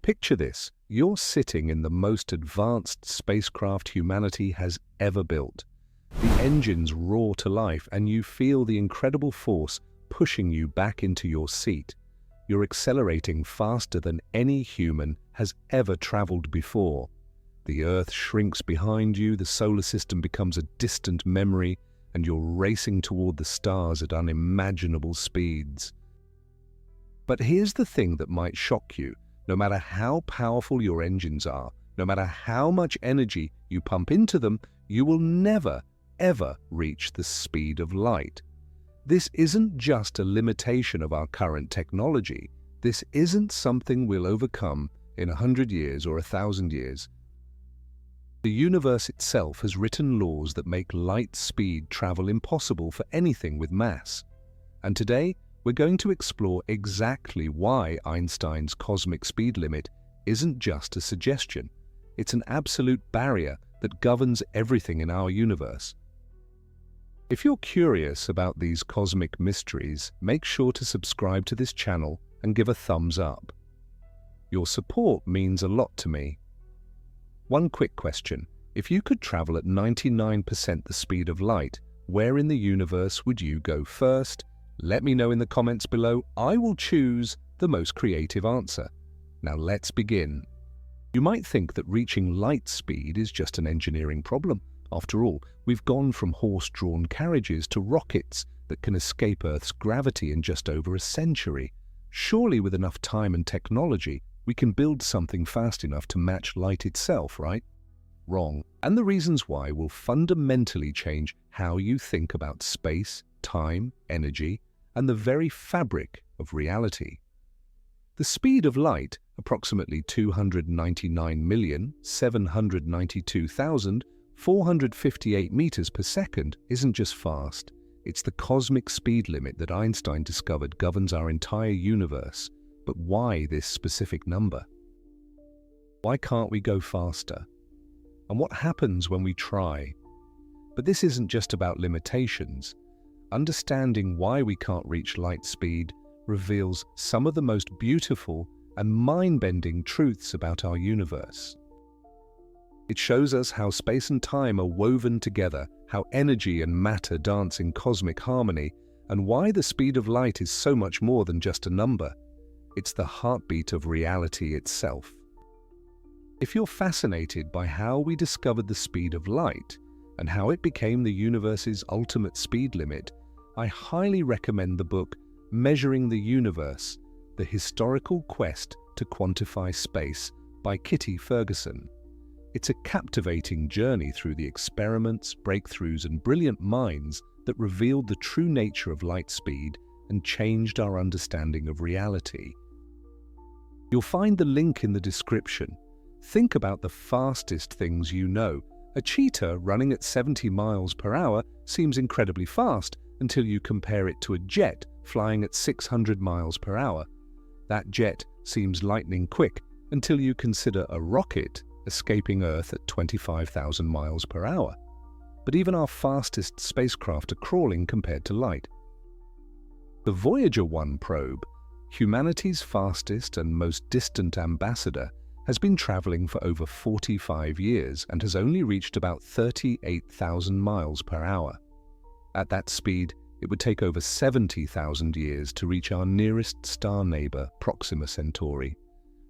Picture this, you're sitting in the most advanced spacecraft humanity has ever built. The engines roar to life and you feel the incredible force pushing you back into your seat. You're accelerating faster than any human has ever traveled before. The Earth shrinks behind you, the solar system becomes a distant memory, and you're racing toward the stars at unimaginable speeds. But here's the thing that might shock you. No matter how powerful your engines are, no matter how much energy you pump into them, you will never, ever reach the speed of light. This isn't just a limitation of our current technology. This isn't something we'll overcome in 100 years or 1,000 years. The universe itself has written laws that make light speed travel impossible for anything with mass. And today, we're going to explore exactly why Einstein's cosmic speed limit isn't just a suggestion. It's an absolute barrier that governs everything in our universe. If you're curious about these cosmic mysteries, make sure to subscribe to this channel and give a thumbs up. Your support means a lot to me. One quick question. If you could travel at 99% the speed of light, where in the universe would you go first? Let me know in the comments below. I will choose the most creative answer. Now let's begin. You might think that reaching light speed is just an engineering problem. After all, we've gone from horse-drawn carriages to rockets that can escape Earth's gravity in just over a century. Surely with enough time and technology, we can build something fast enough to match light itself, right? Wrong. And the reasons why will fundamentally change how you think about space, time, energy, and the very fabric of reality. The speed of light, approximately 299,792,458 meters per second, isn't just fast. It's the cosmic speed limit that Einstein discovered governs our entire universe. But why this specific number? Why can't we go faster? And what happens when we try? But this isn't just about limitations. Understanding why we can't reach light speed reveals some of the most beautiful and mind-bending truths about our universe. It shows us how space and time are woven together, how energy and matter dance in cosmic harmony, and why the speed of light is so much more than just a number. It's the heartbeat of reality itself. If you're fascinated by how we discovered the speed of light and how it became the universe's ultimate speed limit, I highly recommend the book Measuring the Universe: The Historical Quest to Quantify Space by Kitty Ferguson. It's a captivating journey through the experiments, breakthroughs, and brilliant minds that revealed the true nature of light speed and changed our understanding of reality. You'll find the link in the description. Think about the fastest things you know. A cheetah running at 70 miles per hour seems incredibly fast until you compare it to a jet flying at 600 miles per hour. That jet seems lightning quick until you consider a rocket escaping Earth at 25,000 miles per hour. But even our fastest spacecraft are crawling compared to light. The Voyager 1 probe, humanity's fastest and most distant ambassador, has been traveling for over 45 years and has only reached about 38,000 miles per hour. At that speed, it would take over 70,000 years to reach our nearest star neighbor, Proxima Centauri.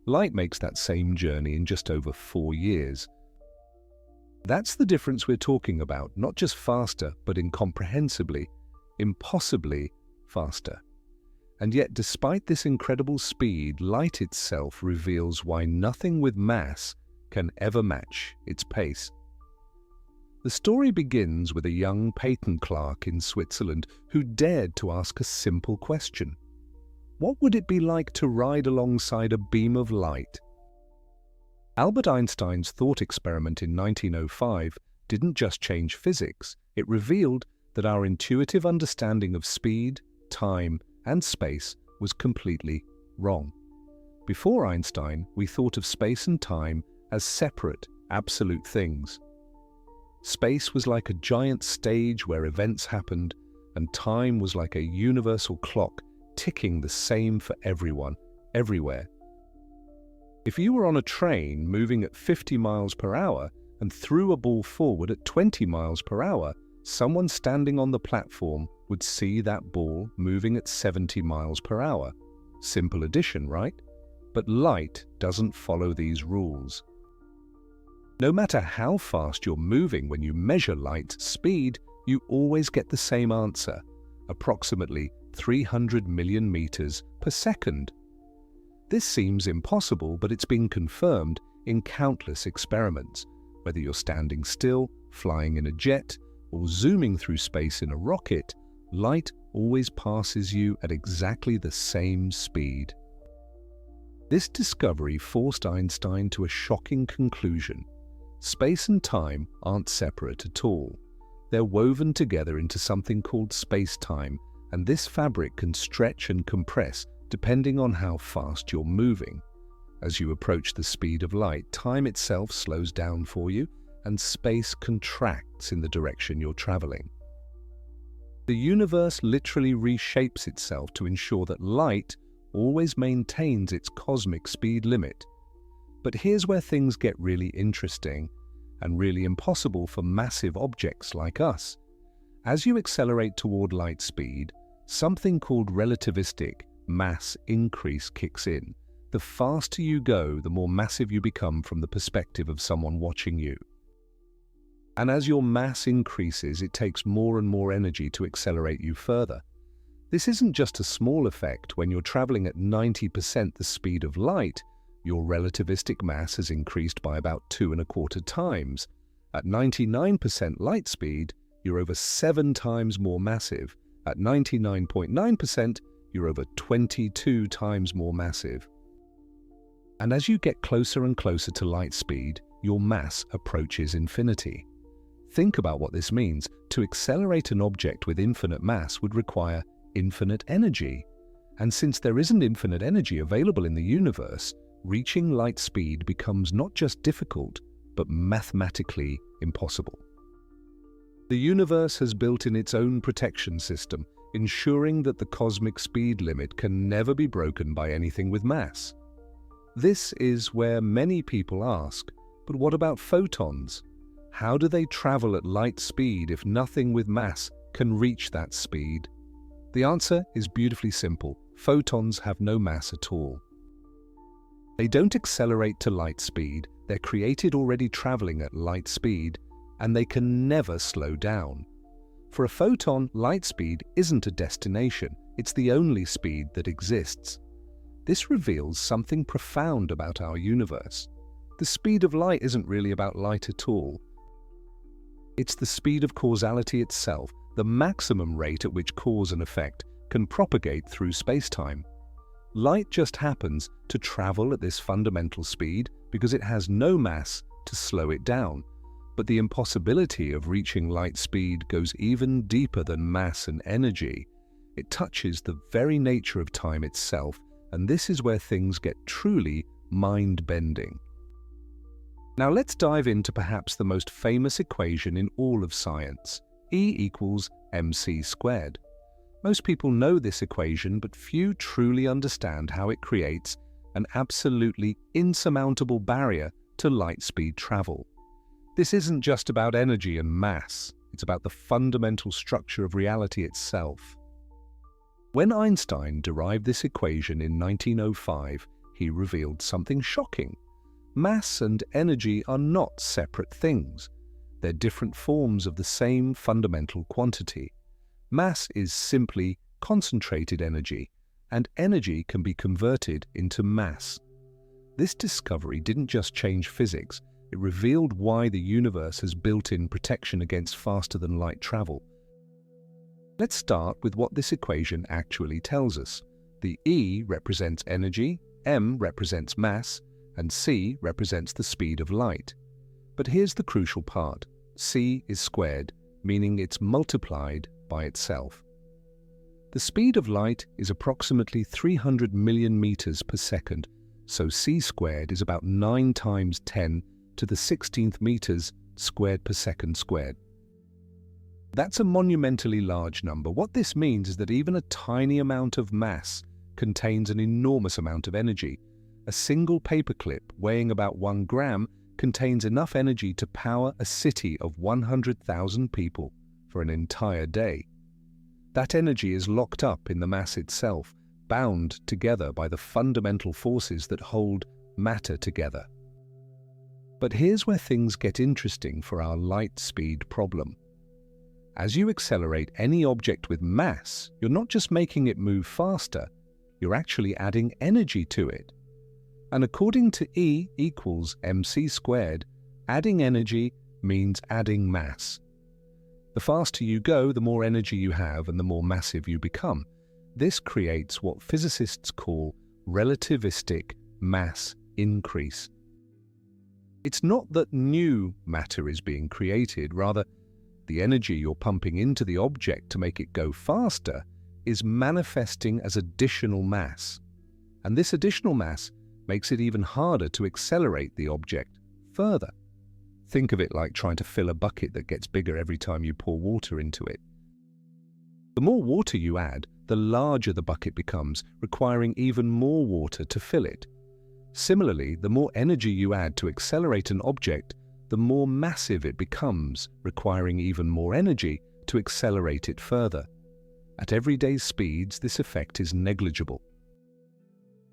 Light makes that same journey in just over 4 years. That's the difference we're talking about, not just faster, but incomprehensibly, impossibly faster. And yet, despite this incredible speed, light itself reveals why nothing with mass can ever match its pace. The story begins with a young patent clerk in Switzerland who dared to ask a simple question. What would it be like to ride alongside a beam of light? Albert Einstein's thought experiment in 1905 didn't just change physics, it revealed that our intuitive understanding of speed, time, and space was completely wrong. Before Einstein, we thought of space and time as separate, absolute things. Space was like a giant stage where events happened, and time was like a universal clock ticking the same for everyone, everywhere. If you were on a train moving at 50 miles per hour and threw a ball forward at 20 miles per hour, someone standing on the platform would see that ball moving at 70 miles per hour. Simple addition, right? But light doesn't follow these rules. No matter how fast you're moving when you measure light's speed, you always get the same answer, approximately 300 million meters per second. This seems impossible, but it's been confirmed in countless experiments. Whether you're standing still, flying in a jet, or zooming through space in a rocket, light always passes you at exactly the same speed. This discovery forced Einstein to a shocking conclusion. Space and time aren't separate at all. They're woven together into something called spacetime, and this fabric can stretch and compress depending on how fast you're moving. As you approach the speed of light, time itself slows down for you, and space contracts in the direction you're traveling. The universe literally reshapes itself to ensure that light always maintains its cosmic speed limit. But here's where things get really interesting and really impossible for massive objects like us. As you accelerate toward light speed, something called relativistic mass increase kicks in. The faster you go, the more massive you become from the perspective of someone watching you. And as your mass increases, it takes more and more energy to accelerate you further. This isn't just a small effect. When you're traveling at 90% the speed of light, your relativistic mass has increased by about 2.25 times. At 99% light speed, you're over 7 times more massive. At 99.9%, you're over 22 times more massive. And as you get closer and closer to light speed, your mass approaches infinity. Think about what this means. To accelerate an object with infinite mass would require infinite energy. And since there isn't infinite energy available in the universe, reaching light speed becomes not just difficult, but mathematically impossible. The universe has built in its own protection system, ensuring that the cosmic speed limit can never be broken by anything with mass. This is where many people ask, but what about photons? How do they travel at light speed if nothing with mass can reach that speed? The answer is beautifully simple. Photons have no mass at all. They don't accelerate to light speed. They're created already traveling at light speed, and they can never slow down. For a photon, light speed isn't a destination. It's the only speed that exists. This reveals something profound about our universe. The speed of light isn't really about light at all. It's the speed of causality itself, the maximum rate at which cause and effect can propagate through spacetime. Light just happens to travel at this fundamental speed because it has no mass to slow it down. But the impossibility of reaching light speed goes even deeper than mass and energy. It touches the very nature of time itself, and this is where things get truly mind-bending. Now let's dive into perhaps the most famous equation in all of science, E equals mc squared. Most people know this equation, but few truly understand how it creates an absolutely insurmountable barrier to light speed travel. This isn't just about energy and mass, it's about the fundamental structure of reality itself. When Einstein derived this equation in 1905, he revealed something shocking. Mass and energy are not separate things. They're different forms of the same fundamental quantity. Mass is simply concentrated energy, and energy can be converted into mass. This discovery didn't just change physics, it revealed why the universe has built-in protection against faster-than-light travel. Let's start with what this equation actually tells us. The E represents energy, m represents mass, and c represents the speed of light. But here's the crucial part. C is squared, meaning it's multiplied by itself. The speed of light is approximately 300 million meters per second, so c squared is about 9 times 10 to the 16th meters squared per second squared. That's a monumentally large number. What this means is that even a tiny amount of mass contains an enormous amount of energy, A single paperclip weighing about 1 gram contains enough energy to power a city of 100,000 people for an entire day. That energy is locked up in the mass itself, bound together by the fundamental forces that hold matter together. But here's where things get interesting for our light speed problem. As you accelerate any object with mass, you're not just making it move faster, you're actually adding energy to it. And according to E equals mc squared, adding energy means adding mass. The faster you go, the more energy you have and the more massive you become. This creates what physicists call relativistic mass increase. It's not that new matter is being created, rather, the energy you're pumping into the object to make it go faster is manifesting as additional mass. And this additional mass makes it even harder to accelerate the object further. Think of it like trying to fill a bucket that gets bigger every time you pour water into it. The more water you add, the larger the bucket becomes, requiring even more water to fill it. Similarly, the more energy you add to accelerate an object, the more massive it becomes, requiring even more energy to accelerate it further. At everyday speeds, this effect is negligible.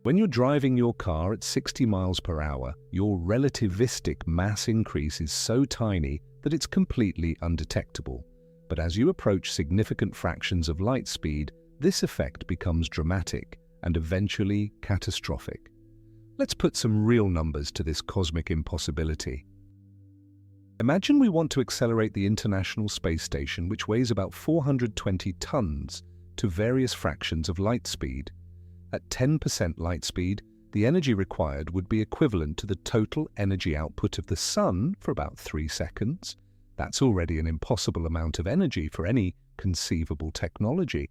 When you're driving your car at 60 miles per hour, your relativistic mass increase is so tiny that it's completely undetectable. But as you approach significant fractions of light speed, this effect becomes dramatic and eventually catastrophic. Let's put some real numbers to this cosmic impossibility. Imagine we want to accelerate the International Space Station, which weighs about 420 tons, to various fractions of light speed. At 10% light speed, the energy required would be equivalent to the total energy output of the Sun for about 3 seconds. That's already an impossible amount of energy for any conceivable technology.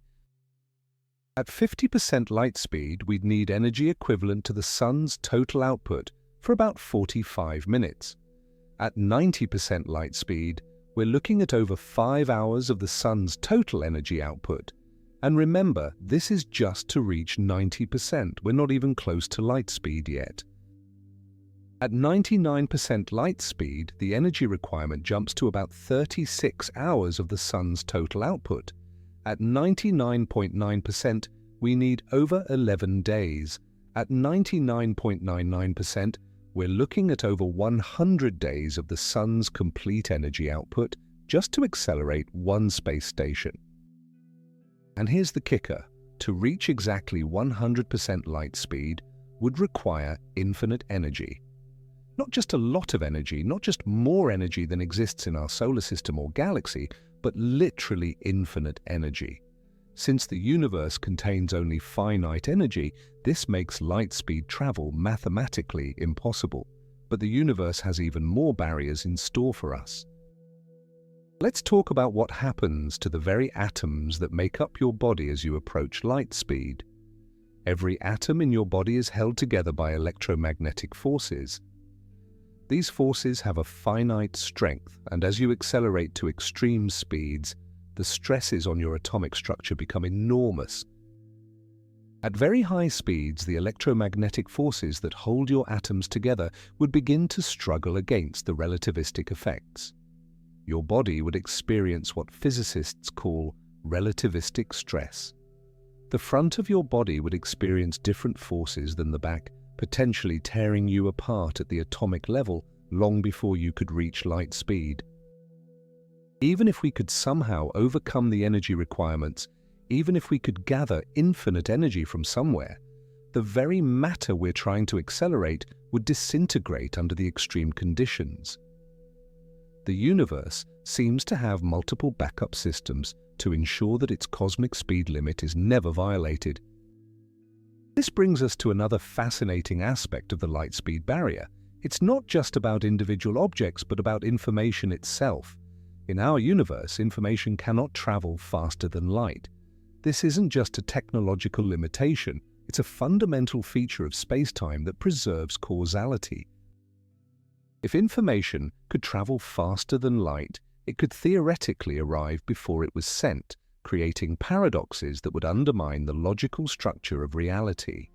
At 50% light speed, we'd need energy equivalent to the Sun's total output for about 45 minutes. At 90% light speed, we're looking at over 5 hours of the Sun's total energy output. And remember, this is just to reach 90%. We're not even close to light speed yet. At 99% light speed, the energy requirement jumps to about 36 hours of the Sun's total output. At 99.9%, we need over 11 days. At 99.99%, we're looking at over 100 days of the Sun's complete energy output just to accelerate one space station. And here's the kicker. To reach exactly 100% light speed would require infinite energy. Not just a lot of energy, not just more energy than exists in our solar system or galaxy, but literally infinite energy. Since the universe contains only finite energy, this makes light speed travel mathematically impossible. But the universe has even more barriers in store for us. Let's talk about what happens to the very atoms that make up your body as you approach light speed. Every atom in your body is held together by electromagnetic forces. These forces have a finite strength, and as you accelerate to extreme speeds, the stresses on your atomic structure become enormous. At very high speeds, the electromagnetic forces that hold your atoms together would begin to struggle against the relativistic effects. Your body would experience what physicists call relativistic stress. The front of your body would experience different forces than the back, potentially tearing you apart at the atomic level long before you could reach light speed. Even if we could somehow overcome the energy requirements, even if we could gather infinite energy from somewhere, the very matter we're trying to accelerate would disintegrate under the extreme conditions. The universe seems to have multiple backup systems to ensure that its cosmic speed limit is never violated. This brings us to another fascinating aspect of the light speed barrier. It's not just about individual objects, but about information itself. In our universe, information cannot travel faster than light. This isn't just a technological limitation, it's a fundamental feature of spacetime that preserves causality. If information could travel faster than light, it could theoretically arrive before it was sent, creating paradoxes that would undermine the logical structure of reality.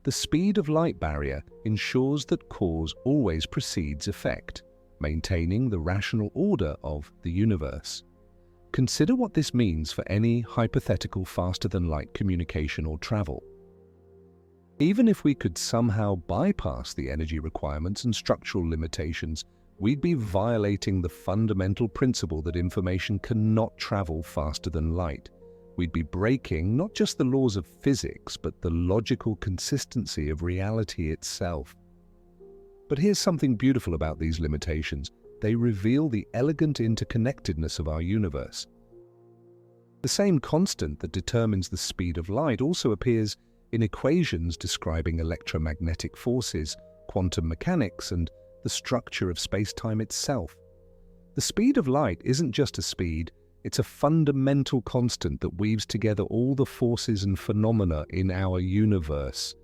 The speed of light barrier ensures that cause always precedes effect, maintaining the rational order of the universe. Consider what this means for any hypothetical faster-than-light communication or travel. Even if we could somehow bypass the energy requirements and structural limitations, we'd be violating the fundamental principle that information cannot travel faster than light. We'd be breaking not just the laws of physics, but the logical consistency of reality itself. But here's something beautiful about these limitations. They reveal the elegant interconnectedness of our universe. The same constant that determines the speed of light also appears in equations describing electromagnetic forces, quantum mechanics, and the structure of space-time itself. The speed of light isn't just a speed, it's a fundamental constant that weaves together all the forces and phenomena in our universe.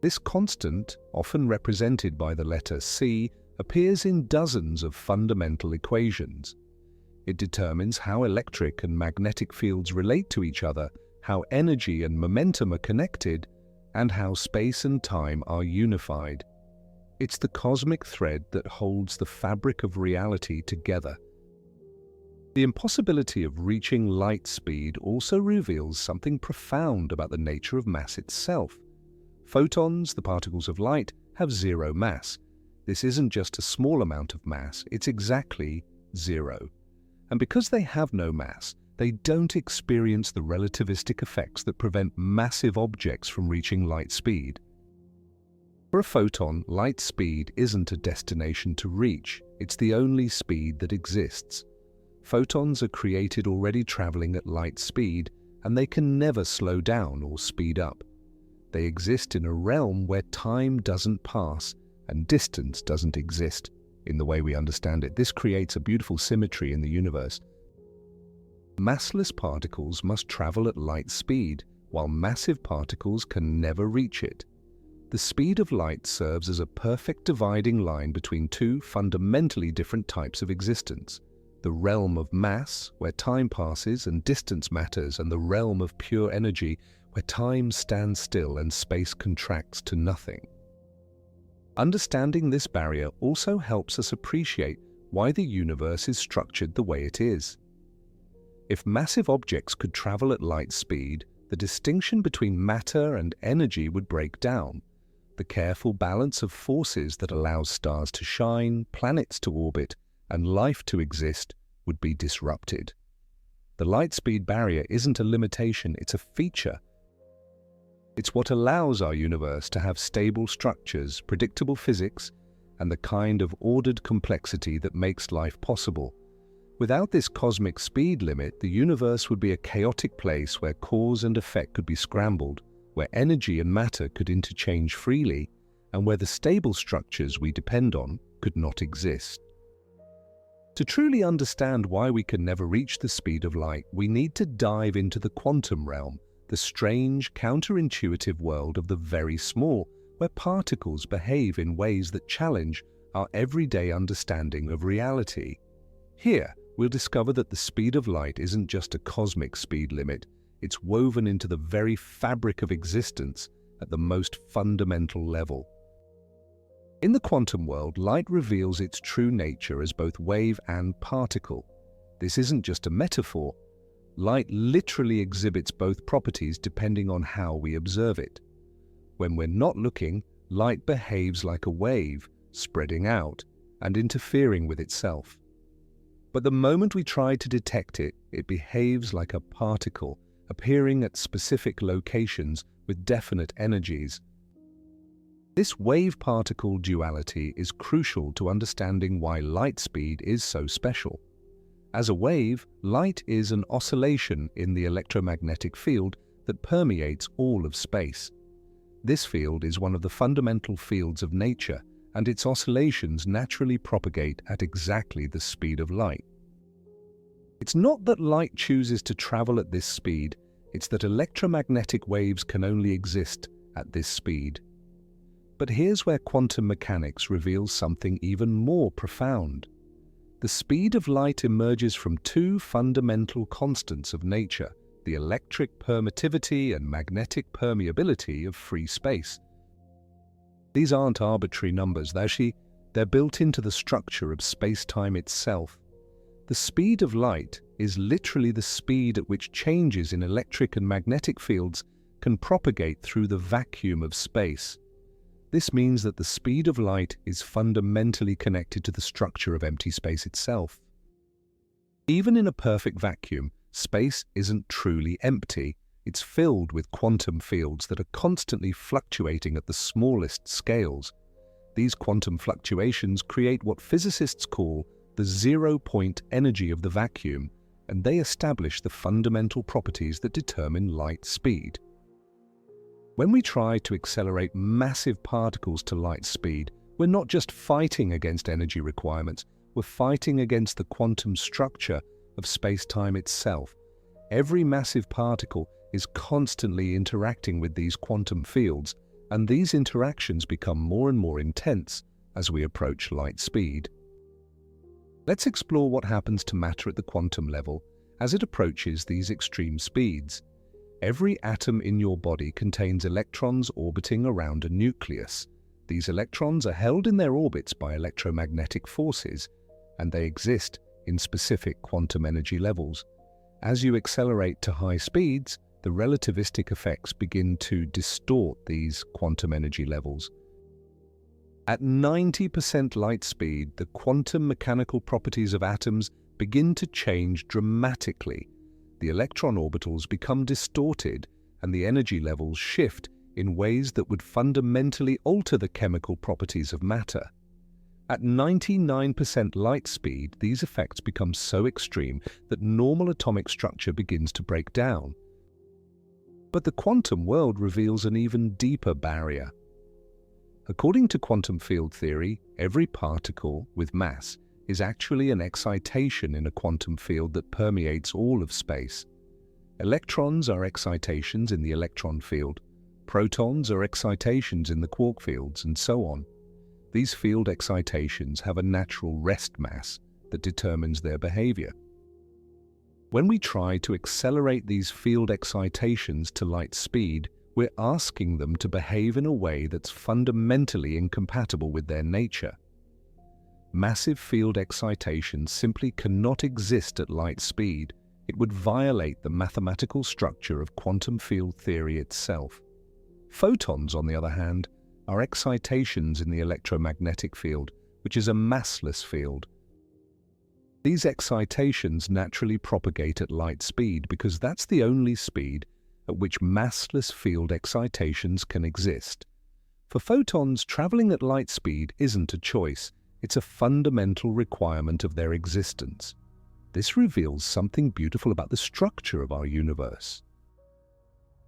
This constant, often represented by the letter c, appears in dozens of fundamental equations. It determines how electric and magnetic fields relate to each other, how energy and momentum are connected, and how space and time are unified. It's the cosmic thread that holds the fabric of reality together. The impossibility of reaching light speed also reveals something profound about the nature of mass itself. Photons, the particles of light, have zero mass. This isn't just a small amount of mass, it's exactly zero. And because they have no mass, they don't experience the relativistic effects that prevent massive objects from reaching light speed. For a photon, light speed isn't a destination to reach, it's the only speed that exists. Photons are created already traveling at light speed, and they can never slow down or speed up. They exist in a realm where time doesn't pass and distance doesn't exist in the way we understand it. This creates a beautiful symmetry in the universe. Massless particles must travel at light speed, while massive particles can never reach it. The speed of light serves as a perfect dividing line between two fundamentally different types of existence. The realm of mass, where time passes and distance matters, and the realm of pure energy, where time stands still and space contracts to nothing. Understanding this barrier also helps us appreciate why the universe is structured the way it is. If massive objects could travel at light speed, the distinction between matter and energy would break down. The careful balance of forces that allows stars to shine, planets to orbit, and life to exist would be disrupted. The light speed barrier isn't a limitation, it's a feature. It's what allows our universe to have stable structures, predictable physics, and the kind of ordered complexity that makes life possible. Without this cosmic speed limit, the universe would be a chaotic place where cause and effect could be scrambled, where energy and matter could interchange freely, and where the stable structures we depend on could not exist. To truly understand why we can never reach the speed of light, we need to dive into the quantum realm, the strange, counterintuitive world of the very small, where particles behave in ways that challenge our everyday understanding of reality. Here, we'll discover that the speed of light isn't just a cosmic speed limit, it's woven into the very fabric of existence at the most fundamental level. In the quantum world, light reveals its true nature as both wave and particle. This isn't just a metaphor. Light literally exhibits both properties depending on how we observe it. When we're not looking, light behaves like a wave, spreading out and interfering with itself. But the moment we try to detect it, it behaves like a particle, appearing at specific locations with definite energies. This wave-particle duality is crucial to understanding why light speed is so special. As a wave, light is an oscillation in the electromagnetic field that permeates all of space. This field is one of the fundamental fields of nature, and its oscillations naturally propagate at exactly the speed of light. It's not that light chooses to travel at this speed, it's that electromagnetic waves can only exist at this speed. But here's where quantum mechanics reveals something even more profound. The speed of light emerges from two fundamental constants of nature, the electric permittivity and magnetic permeability of free space. These aren't arbitrary numbers, they're built into the structure of space-time itself. The speed of light is literally the speed at which changes in electric and magnetic fields can propagate through the vacuum of space. This means that the speed of light is fundamentally connected to the structure of empty space itself. Even in a perfect vacuum, space isn't truly empty. It's filled with quantum fields that are constantly fluctuating at the smallest scales. These quantum fluctuations create what physicists call the zero-point energy of the vacuum, and they establish the fundamental properties that determine light speed. When we try to accelerate massive particles to light speed, we're not just fighting against energy requirements, we're fighting against the quantum structure of space-time itself. Every massive particle is constantly interacting with these quantum fields, and these interactions become more and more intense as we approach light speed. Let's explore what happens to matter at the quantum level as it approaches these extreme speeds. Every atom in your body contains electrons orbiting around a nucleus. These electrons are held in their orbits by electromagnetic forces, and they exist in specific quantum energy levels. As you accelerate to high speeds, the relativistic effects begin to distort these quantum energy levels. At 90% light speed, the quantum mechanical properties of atoms begin to change dramatically. The electron orbitals become distorted, and the energy levels shift in ways that would fundamentally alter the chemical properties of matter. At 99% light speed, these effects become so extreme that normal atomic structure begins to break down. But the quantum world reveals an even deeper barrier. According to quantum field theory, every particle with mass is actually an excitation in a quantum field that permeates all of space. Electrons are excitations in the electron field, protons are excitations in the quark fields, and so on. These field excitations have a natural rest mass that determines their behavior. When we try to accelerate these field excitations to light speed, we're asking them to behave in a way that's fundamentally incompatible with their nature. Massive field excitations simply cannot exist at light speed. It would violate the mathematical structure of quantum field theory itself. Photons, on the other hand, are excitations in the electromagnetic field, which is a massless field. These excitations naturally propagate at light speed because that's the only speed at which massless field excitations can exist. For photons, traveling at light speed isn't a choice. It's a fundamental requirement of their existence. This reveals something beautiful about the structure of our universe.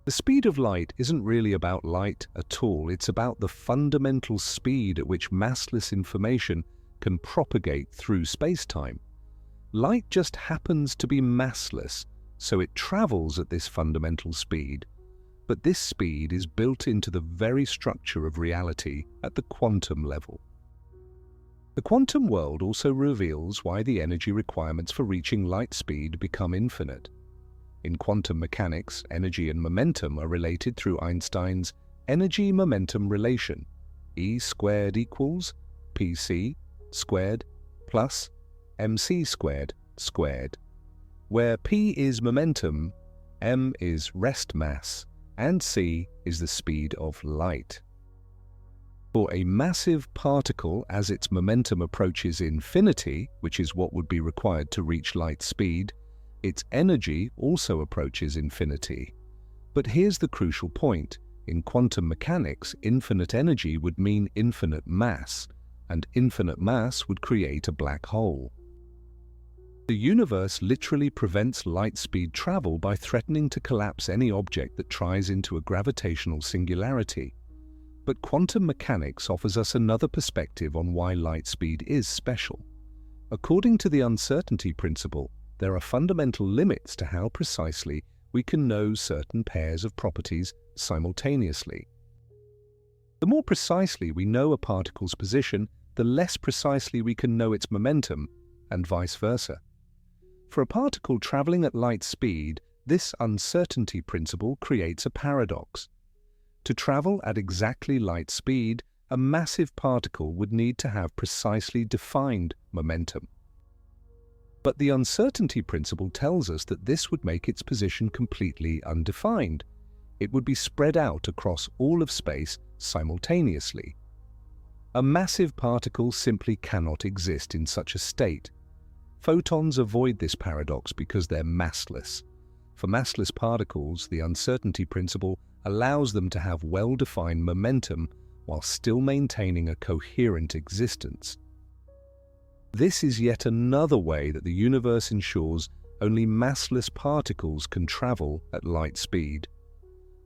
The speed of light isn't really about light at all. It's about the fundamental speed at which massless information can propagate through space-time. Light just happens to be massless, so it travels at this fundamental speed. But this speed is built into the very structure of reality at the quantum level. The quantum world also reveals why the energy requirements for reaching light speed become infinite. In quantum mechanics, energy and momentum are related through Einstein's energy-momentum relation. E squared equals pc squared plus mc squared squared, where p is momentum, m is rest mass, and c is the speed of light. For a massive particle, as its momentum approaches infinity, which is what would be required to reach light speed, its energy also approaches infinity. But here's the crucial point. In quantum mechanics, infinite energy would mean infinite mass, and infinite mass would create a black hole. The universe literally prevents light speed travel by threatening to collapse any object that tries into a gravitational singularity. But quantum mechanics offers us another perspective on why light speed is special. According to the uncertainty principle, there are fundamental limits to how precisely we can know certain pairs of properties simultaneously. The more precisely we know a particle's position, the less precisely we can know its momentum, and vice versa. For a particle traveling at light speed, This uncertainty principle creates a paradox. To travel at exactly light speed, a massive particle would need to have precisely defined momentum. But the uncertainty principle tells us that this would make its position completely undefined. It would be spread out across all of space simultaneously. A massive particle simply cannot exist in such a state. Photons avoid this paradox because they're massless. For massless particles, the uncertainty principle allows them to have well-defined momentum while still maintaining a coherent existence. This is yet another way that the universe ensures only massless particles can travel at light speed.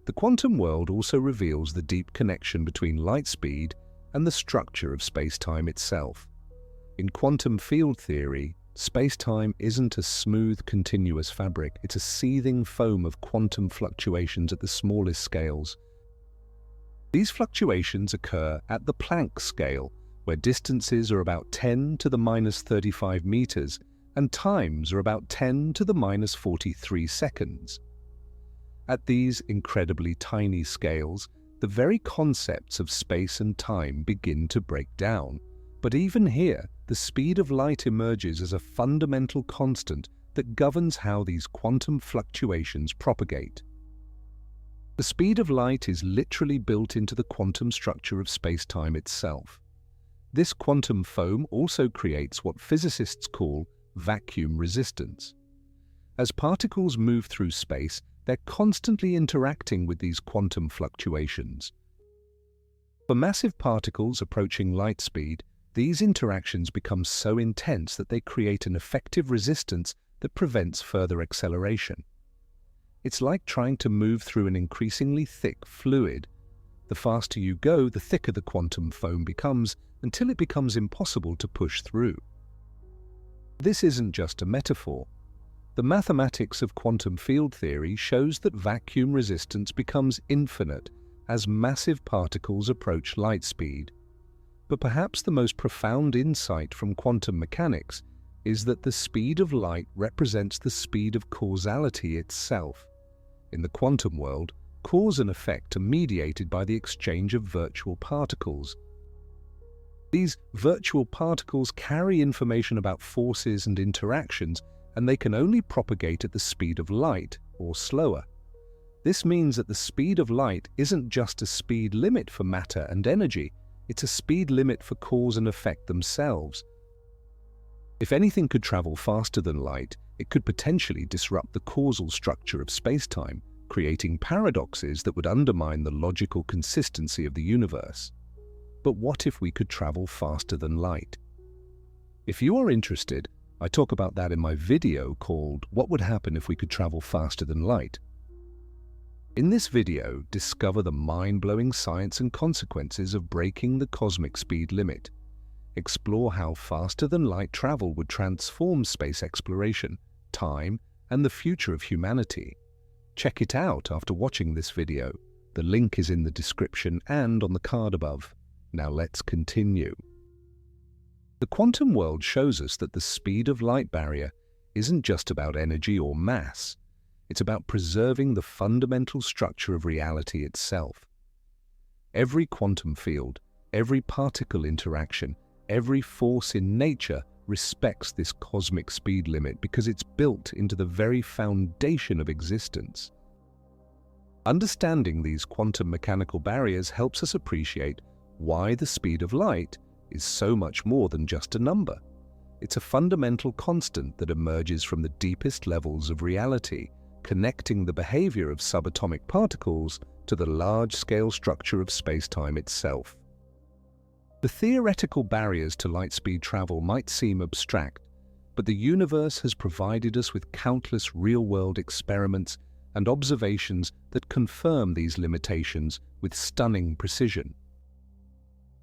The quantum world also reveals the deep connection between light speed and the structure of spacetime itself. In quantum field theory, spacetime isn't a smooth, continuous fabric. It's a seething foam of quantum fluctuations at the smallest scales. These fluctuations occur at the Planck scale, where distances are about 10 to the minus 35 meters and times are about 10 to the minus 43 seconds. At these incredibly tiny scales, the very concepts of space and time begin to break down. But even here, the speed of light emerges as a fundamental constant that governs how these quantum fluctuations propagate. The speed of light is literally built into the quantum structure of spacetime itself. This quantum foam also creates what physicists call vacuum resistance. As particles move through space, they're constantly interacting with these quantum fluctuations. For massive particles approaching light speed, these interactions become so intense that they create an effective resistance that prevents further acceleration. It's like trying to move through an increasingly thick fluid. The faster you go, the thicker the quantum foam becomes, until it becomes impossible to push through. This isn't just a metaphor. The mathematics of quantum field theory shows that vacuum resistance becomes infinite as massive particles approach light speed. But perhaps the most profound insight from quantum mechanics is that the speed of light represents the speed of causality itself. In the quantum world, cause and effect are mediated by the exchange of virtual particles. These virtual particles carry information about forces and interactions, and they can only propagate at the speed of light, or slower. This means that the speed of light isn't just a speed limit for matter and energy, it's a speed limit for cause and effect themselves. If anything could travel faster than light, it could potentially disrupt the causal structure of spacetime, creating paradoxes that would undermine the logical consistency of the universe. But what if we could travel faster than light? If you are interested, I talk about that in my video called "What Would Happen If We Could Travel Faster Than Light?" In this video, discover the mind-blowing science and consequences of breaking the cosmic speed limit. Explore how faster-than-light travel would transform space exploration, time, and the future of humanity. Check it out after watching this video. The link is in the description and on the card above. Now let's continue. The quantum world shows us that the speed of light barrier isn't just about energy or mass. It's about preserving the fundamental structure of reality itself. Every quantum field, every particle interaction, every force in nature respects this cosmic speed limit because it's built into the very foundation of existence. Understanding these quantum mechanical barriers helps us appreciate why the speed of light is so much more than just a number. It's a fundamental constant that emerges from the deepest levels of reality, connecting the behavior of subatomic particles to the large-scale structure of spacetime itself. The theoretical barriers to light-speed travel might seem abstract, but the universe has provided us with countless real-world experiments and observations that confirm these limitations with stunning precision.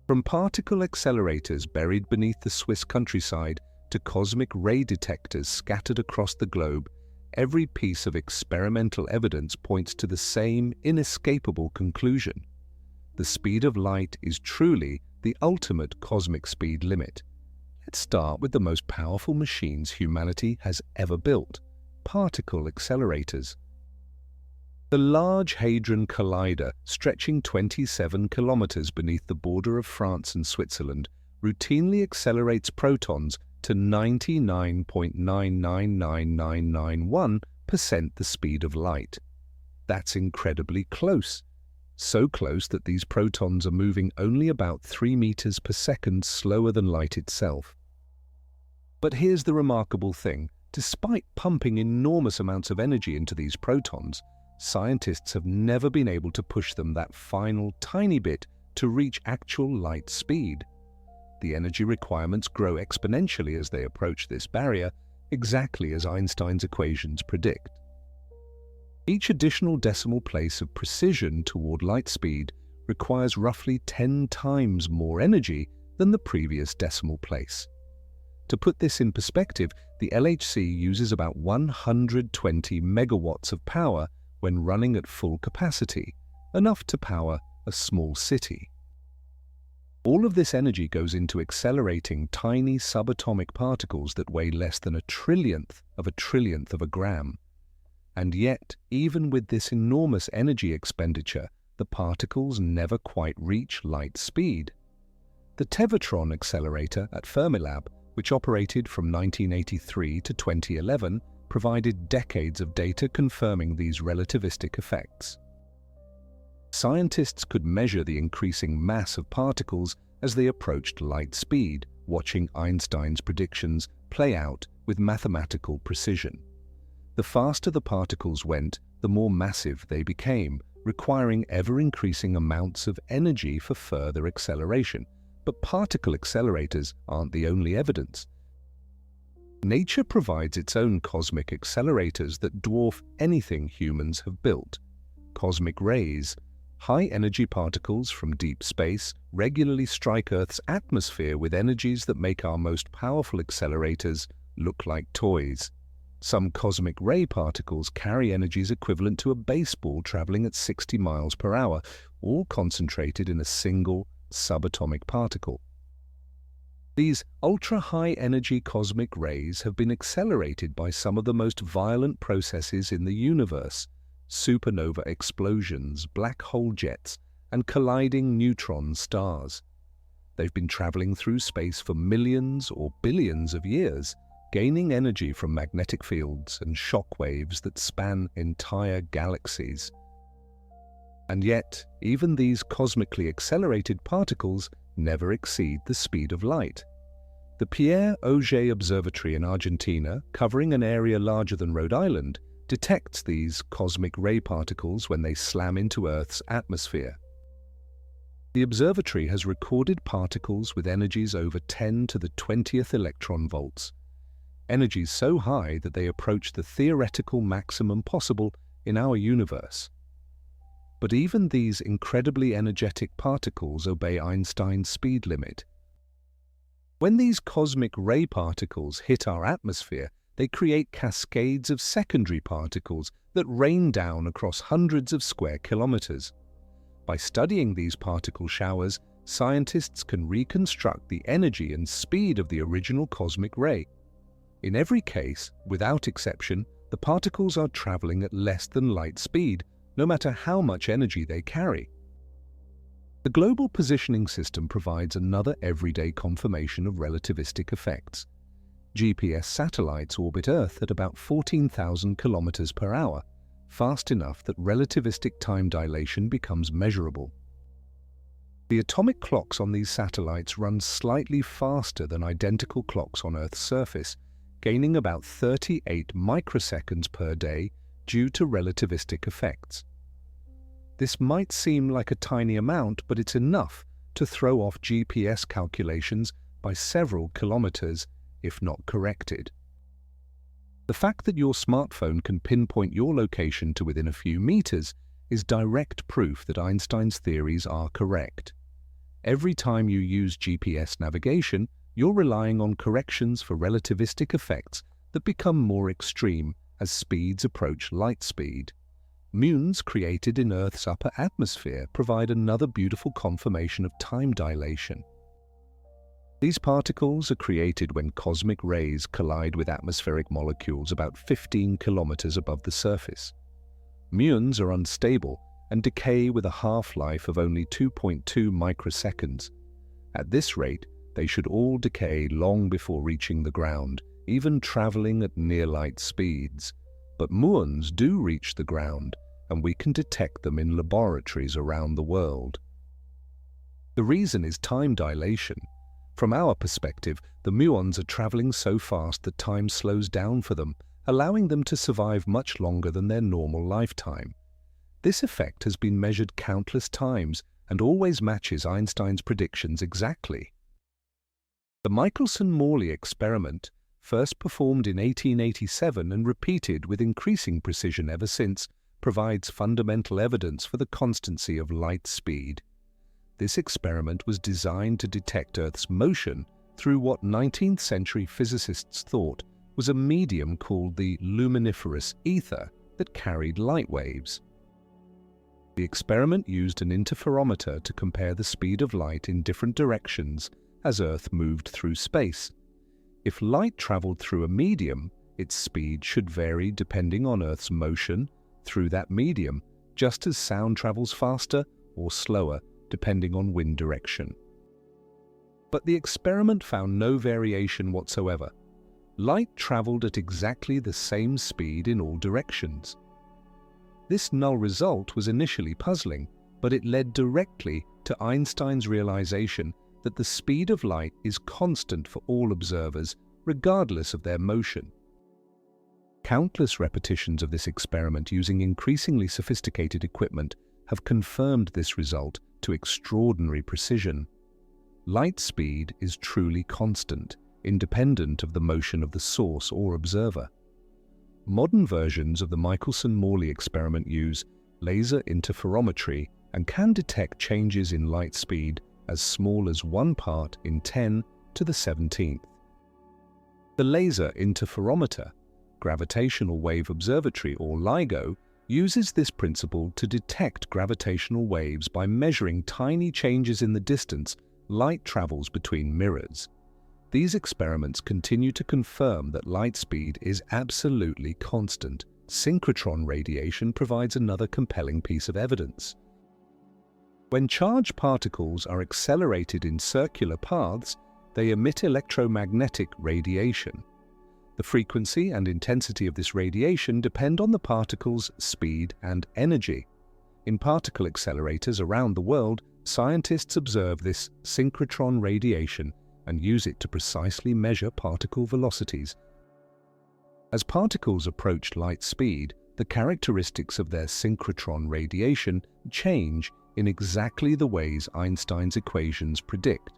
From particle accelerators buried beneath the Swiss countryside to cosmic ray detectors scattered across the globe, every piece of experimental evidence points to the same inescapable conclusion. The speed of light is truly the ultimate cosmic speed limit. Let's start with the most powerful machines humanity has ever built, particle accelerators. The Large Hadron Collider, stretching 27 kilometers beneath the border of France and Switzerland, routinely accelerates protons to 99.999991% the speed of light. That's incredibly close. So close that these protons are moving only about 3 meters per second slower than light itself. But here's the remarkable thing. Despite pumping enormous amounts of energy into these protons, scientists have never been able to push them that final tiny bit to reach actual light speed. The energy requirements grow exponentially as they approach this barrier, exactly as Einstein's equations predict. Each additional decimal place of precision toward light speed requires roughly 10 times more energy than the previous decimal place. To put this in perspective, the LHC uses about 120 megawatts of power when running at full capacity, enough to power a small city. All of this energy goes into accelerating tiny subatomic particles that weigh less than a trillionth of a gram. And yet, even with this enormous energy expenditure, the particles never quite reach light speed. The Tevatron accelerator at Fermilab, which operated from 1983 to 2011, provided decades of data confirming these relativistic effects. Scientists could measure the increasing mass of particles as they approached light speed, watching Einstein's predictions play out with mathematical precision. The faster the particles went, the more massive they became, requiring ever-increasing amounts of energy for further acceleration. But particle accelerators aren't the only evidence. Nature provides its own cosmic accelerators that dwarf anything humans have built. Cosmic rays, high-energy particles from deep space, regularly strike Earth's atmosphere with energies that make our most powerful accelerators look like toys. Some cosmic ray particles carry energies equivalent to a baseball traveling at 60 miles per hour, all concentrated in a single subatomic particle. These ultra-high-energy cosmic rays have been accelerated by some of the most violent processes in the universe: supernova explosions, black hole jets, and colliding neutron stars. They've been traveling through space for millions or billions of years, gaining energy from magnetic fields and shock waves that span entire galaxies. And yet, even these cosmically accelerated particles never exceed the speed of light. The Pierre Auger Observatory in Argentina, covering an area larger than Rhode Island, detects these cosmic ray particles when they slam into Earth's atmosphere. The observatory has recorded particles with energies over 10 to the 20th electron volts, energies so high that they approach the theoretical maximum possible in our universe. But even these incredibly energetic particles obey Einstein's speed limit. When these cosmic ray particles hit our atmosphere, they create cascades of secondary particles that rain down across hundreds of square kilometers. By studying these particle showers, scientists can reconstruct the energy and speed of the original cosmic ray. In every case, without exception, the particles are traveling at less than light speed, no matter how much energy they carry. The global positioning system provides another everyday confirmation of relativistic effects. GPS satellites orbit Earth at about 14,000 kilometers per hour, fast enough that relativistic time dilation becomes measurable. The atomic clocks on these satellites run slightly faster than identical clocks on Earth's surface, gaining about 38 microseconds per day due to relativistic effects. This might seem like a tiny amount, but it's enough to throw off GPS calculations by several kilometers, if not corrected. The fact that your smartphone can pinpoint your location to within a few meters is direct proof that Einstein's theories are correct. Every time you use GPS navigation, you're relying on corrections for relativistic effects that become more extreme as speeds approach light speed. Muons created in Earth's upper atmosphere provide another beautiful confirmation of time dilation. These particles are created when cosmic rays collide with atmospheric molecules about 15 kilometers above the surface. Muons are unstable and decay with a half-life of only 2.2 microseconds. At this rate, they should all decay long before reaching the ground, even traveling at near-light speeds. But muons do reach the ground, and we can detect them in laboratories around the world. The reason is time dilation. From our perspective, the muons are traveling so fast that time slows down for them, allowing them to survive much longer than their normal lifetime. This effect has been measured countless times and always matches Einstein's predictions exactly. The Michelson-Morley experiment, first performed in 1887 and repeated with increasing precision ever since, provides fundamental evidence for the constancy of light speed. This experiment was designed to detect Earth's motion through what 19th century physicists thought was a medium called the luminiferous ether that carried light waves. The experiment used an interferometer to compare the speed of light in different directions as Earth moved through space. If light traveled through a medium, its speed should vary depending on Earth's motion through that medium, just as sound travels faster or slower depending on wind direction. But the experiment found no variation whatsoever. Light traveled at exactly the same speed in all directions. This null result was initially puzzling, but it led directly to Einstein's realization that the speed of light is constant for all observers, regardless of their motion. Countless repetitions of this experiment using increasingly sophisticated equipment have confirmed this result to extraordinary precision. Light speed is truly constant, independent of the motion of the source or observer. Modern versions of the Michelson-Morley experiment use laser interferometry and can detect changes in light speed as small as 1 part in 10 to the 17th. The laser interferometer, gravitational wave observatory or LIGO, uses this principle to detect gravitational waves by measuring tiny changes in the distance light travels between mirrors. These experiments continue to confirm that light speed is absolutely constant. Synchrotron radiation provides another compelling piece of evidence. When charged particles are accelerated in circular paths, they emit electromagnetic radiation. The frequency and intensity of this radiation depend on the particle's speed and energy. In particle accelerators around the world, scientists observe this synchrotron radiation and use it to precisely measure particle velocities. As particles approach light speed, the characteristics of their synchrotron radiation change in exactly the ways Einstein's equations predict.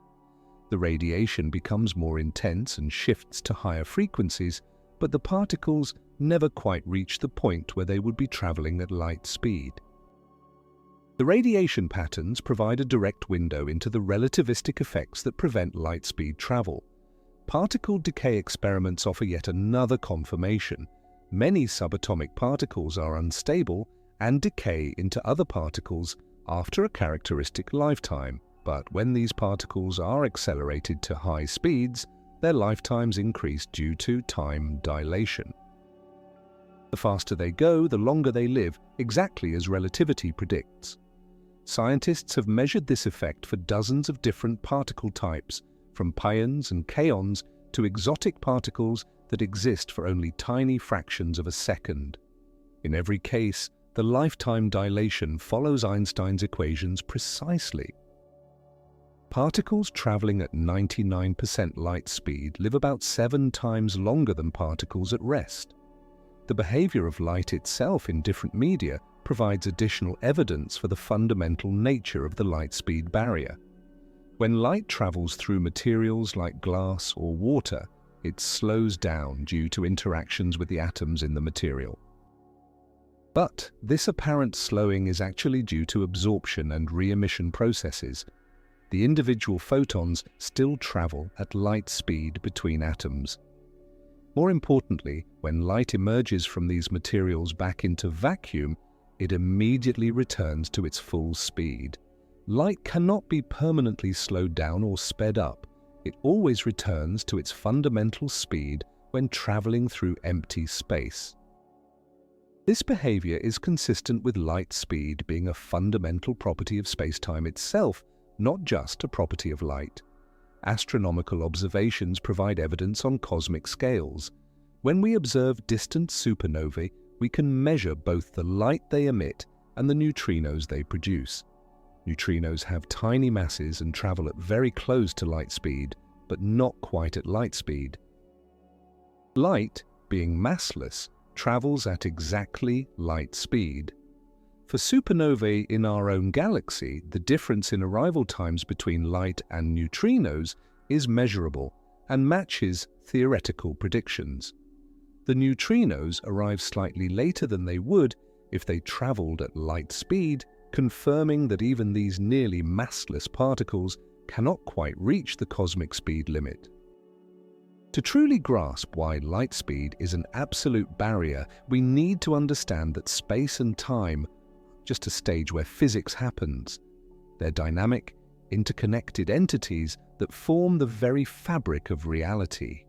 The radiation becomes more intense and shifts to higher frequencies, but the particles never quite reach the point where they would be traveling at light speed. The radiation patterns provide a direct window into the relativistic effects that prevent light speed travel. Particle decay experiments offer yet another confirmation. Many subatomic particles are unstable and decay into other particles after a characteristic lifetime, but when these particles are accelerated to high speeds, their lifetimes increase due to time dilation. The faster they go, the longer they live, exactly as relativity predicts. Scientists have measured this effect for dozens of different particle types, from pions and kaons to exotic particles that exist for only tiny fractions of a second. In every case, the lifetime dilation follows Einstein's equations precisely. Particles traveling at 99% light speed live about 7 times longer than particles at rest. The behavior of light itself in different media provides additional evidence for the fundamental nature of the light-speed barrier. When light travels through materials like glass or water, it slows down due to interactions with the atoms in the material. But this apparent slowing is actually due to absorption and re-emission processes. The individual photons still travel at light speed between atoms. More importantly, when light emerges from these materials back into vacuum, it immediately returns to its full speed. Light cannot be permanently slowed down or sped up. It always returns to its fundamental speed when traveling through empty space. This behavior is consistent with light speed being a fundamental property of spacetime itself, not just a property of light. Astronomical observations provide evidence on cosmic scales. When we observe distant supernovae, we can measure both the light they emit and the neutrinos they produce. Neutrinos have tiny masses and travel at very close to light speed, but not quite at light speed. Light, being massless, travels at exactly light speed. For supernovae in our own galaxy, the difference in arrival times between light and neutrinos is measurable and matches theoretical predictions. The neutrinos arrive slightly later than they would if they traveled at light speed, confirming that even these nearly massless particles cannot quite reach the cosmic speed limit. To truly grasp why light speed is an absolute barrier, we need to understand that space and time are just a stage where physics happens. They're dynamic, interconnected entities that form the very fabric of reality.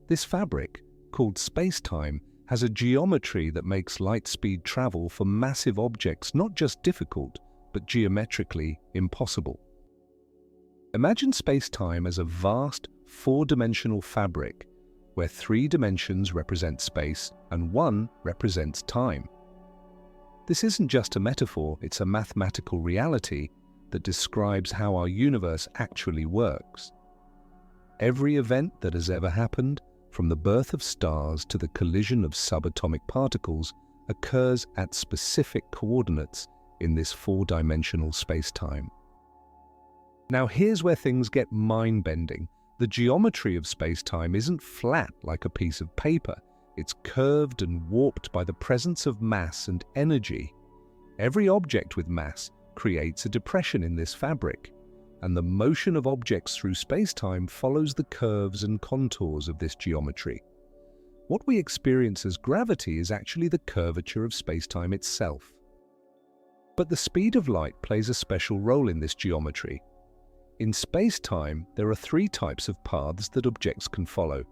This fabric, called spacetime, has a geometry that makes light speed travel for massive objects not just difficult, but geometrically impossible. Imagine spacetime as a vast, four-dimensional fabric where 3 dimensions represent space and 1 represents time. This isn't just a metaphor, it's a mathematical reality that describes how our universe actually works. Every event that has ever happened, from the birth of stars to the collision of subatomic particles, occurs at specific coordinates in this 4-dimensional spacetime. Now here's where things get mind-bending. The geometry of spacetime isn't flat like a piece of paper. It's curved and warped by the presence of mass and energy. Every object with mass creates a depression in this fabric, and the motion of objects through spacetime follows the curves and contours of this geometry. What we experience as gravity is actually the curvature of spacetime itself. But the speed of light plays a special role in this geometry. In spacetime, there are 3 types of paths that objects can follow: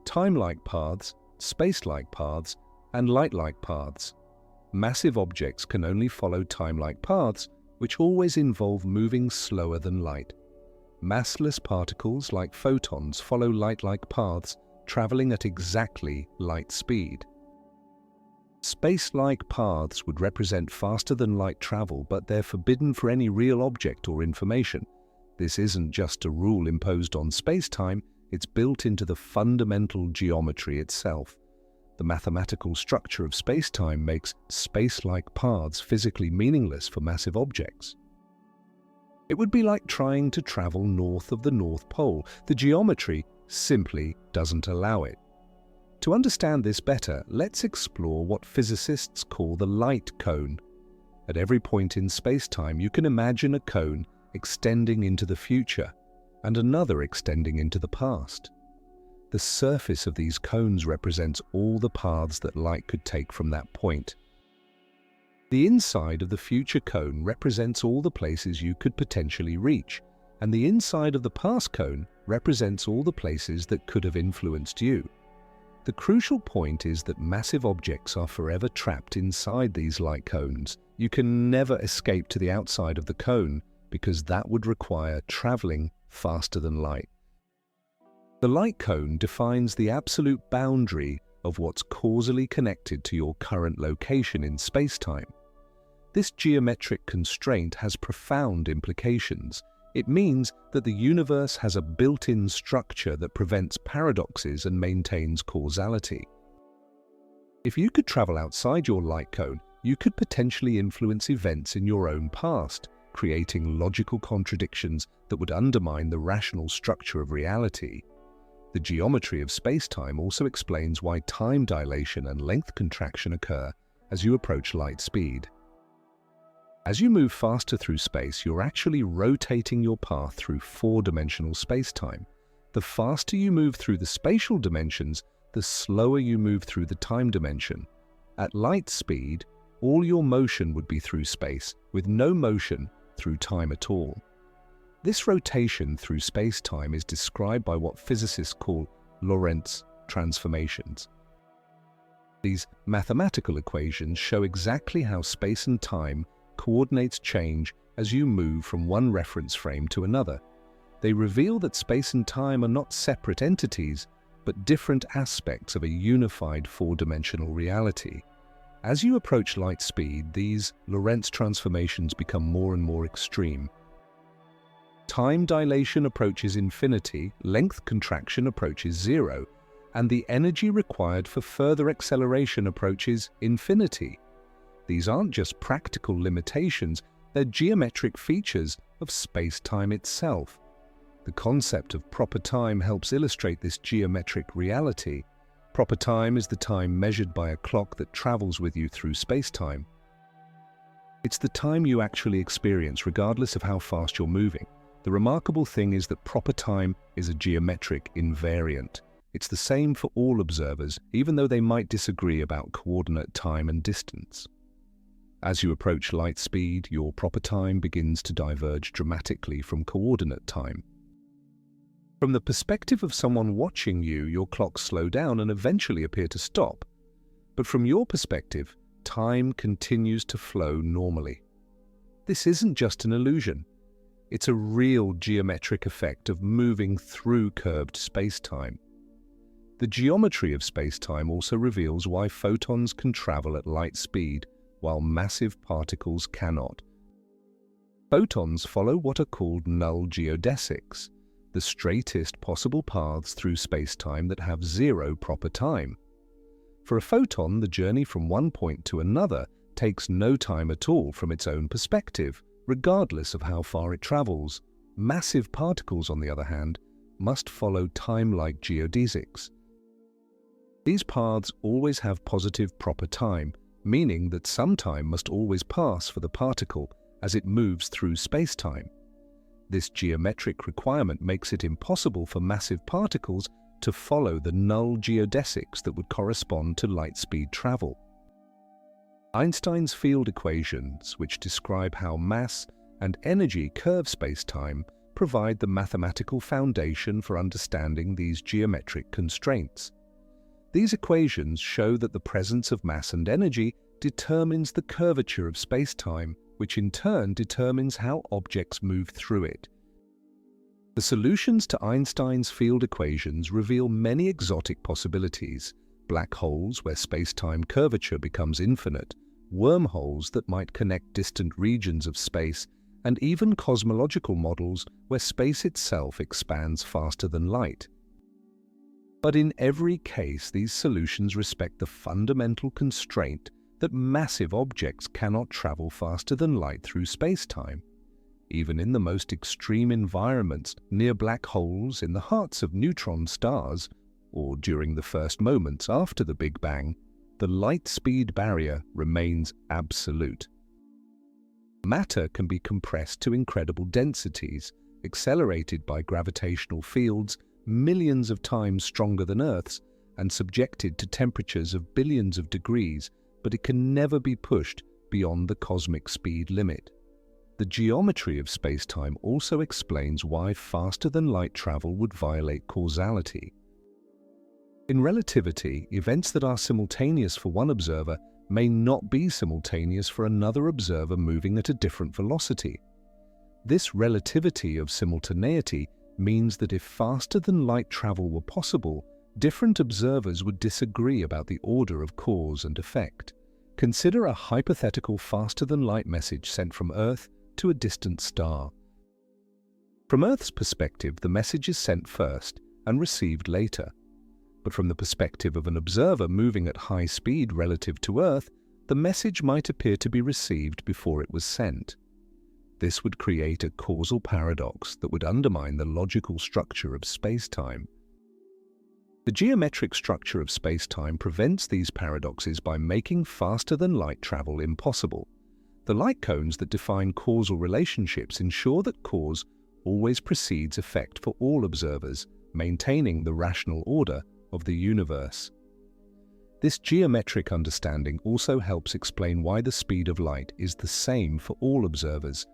time-like paths, space-like paths, and light-like paths. Massive objects can only follow time-like paths, which always involve moving slower than light. Massless particles like photons follow light-like paths, traveling at exactly light speed. Space-like paths would represent faster than light travel, but they're forbidden for any real object or information. This isn't just a rule imposed on spacetime, it's built into the fundamental geometry itself. The mathematical structure of spacetime makes space-like paths physically meaningless for massive objects. It would be like trying to travel north of the North Pole. The geometry simply doesn't allow it. To understand this better, let's explore what physicists call the light cone. At every point in spacetime, you can imagine a cone extending into the future and another extending into the past. The surface of these cones represents all the paths that light could take from that point. The inside of the future cone represents all the places you could potentially reach, and the inside of the past cone represents all the places that could have influenced you. The crucial point is that massive objects are forever trapped inside these light cones. You can never escape to the outside of the cone, because that would require traveling faster than light. The light cone defines the absolute boundary of what's causally connected to your current location in spacetime. This geometric constraint has profound implications. It means that the universe has a built-in structure that prevents paradoxes and maintains causality. If you could travel outside your light cone, you could potentially influence events in your own past, creating logical contradictions that would undermine the rational structure of reality. The geometry of spacetime also explains why time dilation and length contraction occur as you approach light speed. As you move faster through space, you're actually rotating your path through 4-dimensional spacetime. The faster you move through the spatial dimensions, the slower you move through the time dimension. At light speed, all your motion would be through space, with no motion through time at all. This rotation through space-time is described by what physicists call Lorentz transformations. These mathematical equations show exactly how space and time coordinates change as you move from one reference frame to another. They reveal that space and time are not separate entities, but different aspects of a unified four-dimensional reality. As you approach light speed, these Lorentz transformations become more and more extreme. Time dilation approaches infinity, length contraction approaches zero, and the energy required for further acceleration approaches infinity. These aren't just practical limitations, they're geometric features of space-time itself. The concept of proper time helps illustrate this geometric reality. Proper time is the time measured by a clock that travels with you through space-time. It's the time you actually experience regardless of how fast you're moving. The remarkable thing is that proper time is a geometric invariant. It's the same for all observers, even though they might disagree about coordinate time and distance. As you approach light speed, your proper time begins to diverge dramatically from coordinate time. From the perspective of someone watching you, your clocks slow down and eventually appear to stop. But from your perspective, time continues to flow normally. This isn't just an illusion. It's a real geometric effect of moving through curved space-time. The geometry of space-time also reveals why photons can travel at light speed, while massive particles cannot. Photons follow what are called null geodesics, the straightest possible paths through space-time that have zero proper time. For a photon, the journey from one point to another takes no time at all from its own perspective, regardless of how far it travels. Massive particles, on the other hand, must follow time-like geodesics. These paths always have positive proper time, meaning that some time must always pass for the particle as it moves through space-time. This geometric requirement makes it impossible for massive particles to follow the null geodesics that would correspond to light-speed travel. Einstein's field equations, which describe how mass and energy curve space-time, provide the mathematical foundation for understanding these geometric constraints. These equations show that the presence of mass and energy determines the curvature of space-time, which in turn determines how objects move through it. The solutions to Einstein's field equations reveal many exotic possibilities: black holes where space-time curvature becomes infinite, wormholes that might connect distant regions of space, and even cosmological models where space itself expands faster than light. But in every case, these solutions respect the fundamental constraint that massive objects cannot travel faster than light through space-time. Even in the most extreme environments, near black holes, in the hearts of neutron stars, or during the first moments after the Big Bang, the light-speed barrier remains absolute. Matter can be compressed to incredible densities, accelerated by gravitational fields millions of times stronger than Earth's, and subjected to temperatures of billions of degrees, but it can never be pushed beyond the cosmic speed limit. The geometry of space-time also explains why faster-than-light travel would violate causality. In relativity, events that are simultaneous for one observer may not be simultaneous for another observer moving at a different velocity. This relativity of simultaneity means that if faster-than-light travel were possible, different observers would disagree about the order of cause and effect. Consider a hypothetical faster-than-light message sent from Earth to a distant star. From Earth's perspective, the message is sent first and received later. But from the perspective of an observer moving at high speed relative to Earth, the message might appear to be received before it was sent. This would create a causal paradox that would undermine the logical structure of space-time. The geometric structure of space-time prevents these paradoxes by making faster-than-light travel impossible. The light cones that define causal relationships ensure that cause always precedes effect for all observers, maintaining the rational order of the universe. This geometric understanding also helps explain why the speed of light is the same for all observers.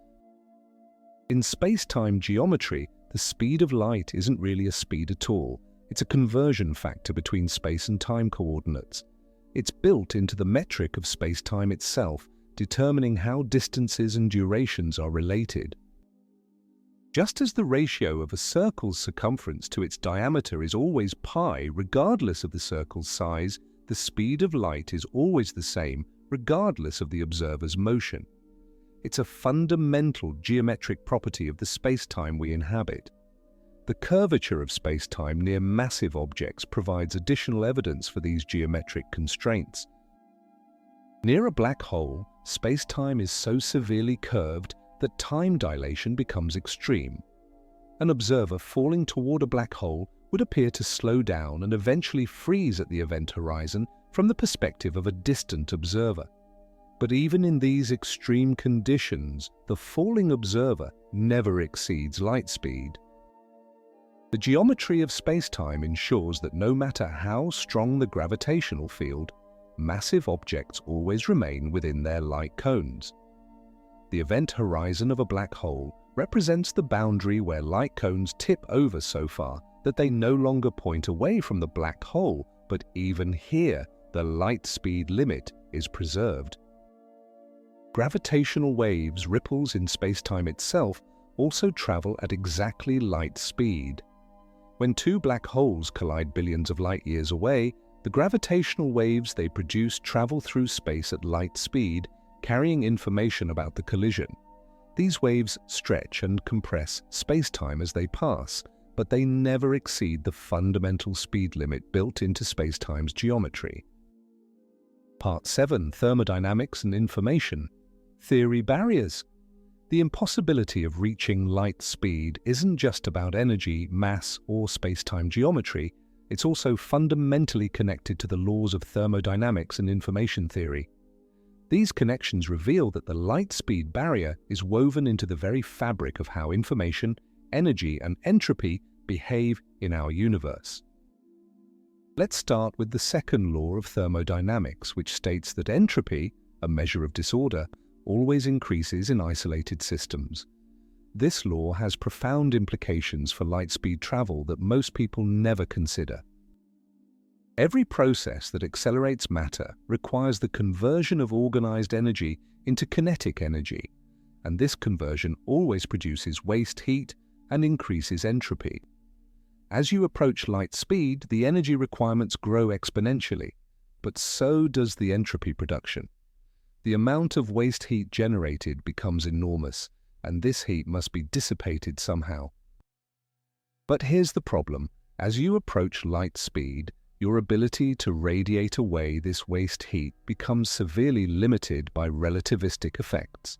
In space-time geometry, the speed of light isn't really a speed at all. It's a conversion factor between space and time coordinates. It's built into the metric of spacetime itself, determining how distances and durations are related. Just as the ratio of a circle's circumference to its diameter is always pi regardless of the circle's size, the speed of light is always the same regardless of the observer's motion. It's a fundamental geometric property of the spacetime we inhabit. The curvature of spacetime near massive objects provides additional evidence for these geometric constraints. Near a black hole, spacetime is so severely curved that time dilation becomes extreme. An observer falling toward a black hole would appear to slow down and eventually freeze at the event horizon from the perspective of a distant observer. But even in these extreme conditions, the falling observer never exceeds light speed. The geometry of spacetime ensures that no matter how strong the gravitational field, massive objects always remain within their light cones. The event horizon of a black hole represents the boundary where light cones tip over so far that they no longer point away from the black hole, but even here, the light speed limit is preserved. Gravitational waves, ripples in spacetime itself, also travel at exactly light speed. When two black holes collide billions of light-years away, the gravitational waves they produce travel through space at light speed, carrying information about the collision. These waves stretch and compress spacetime as they pass, but they never exceed the fundamental speed limit built into spacetime's geometry. Part 7. Thermodynamics and Information. Theory barriers. The impossibility of reaching light speed isn't just about energy, mass, or spacetime geometry, it's also fundamentally connected to the laws of thermodynamics and information theory. These connections reveal that the light speed barrier is woven into the very fabric of how information, energy, and entropy behave in our universe. Let's start with the second law of thermodynamics, which states that entropy, a measure of disorder, always increases in isolated systems. This law has profound implications for light-speed travel that most people never consider. Every process that accelerates matter requires the conversion of organized energy into kinetic energy, and this conversion always produces waste heat and increases entropy. As you approach light speed, the energy requirements grow exponentially, but so does the entropy production. The amount of waste heat generated becomes enormous, and this heat must be dissipated somehow. But here's the problem. As you approach light speed, your ability to radiate away this waste heat becomes severely limited by relativistic effects.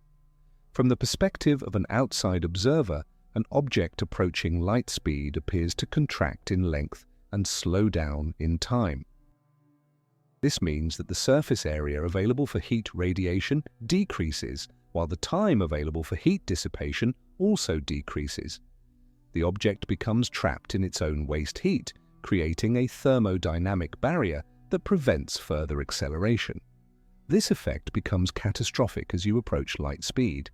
From the perspective of an outside observer, an object approaching light speed appears to contract in length and slow down in time. This means that the surface area available for heat radiation decreases, while the time available for heat dissipation also decreases. The object becomes trapped in its own waste heat, creating a thermodynamic barrier that prevents further acceleration. This effect becomes catastrophic as you approach light speed.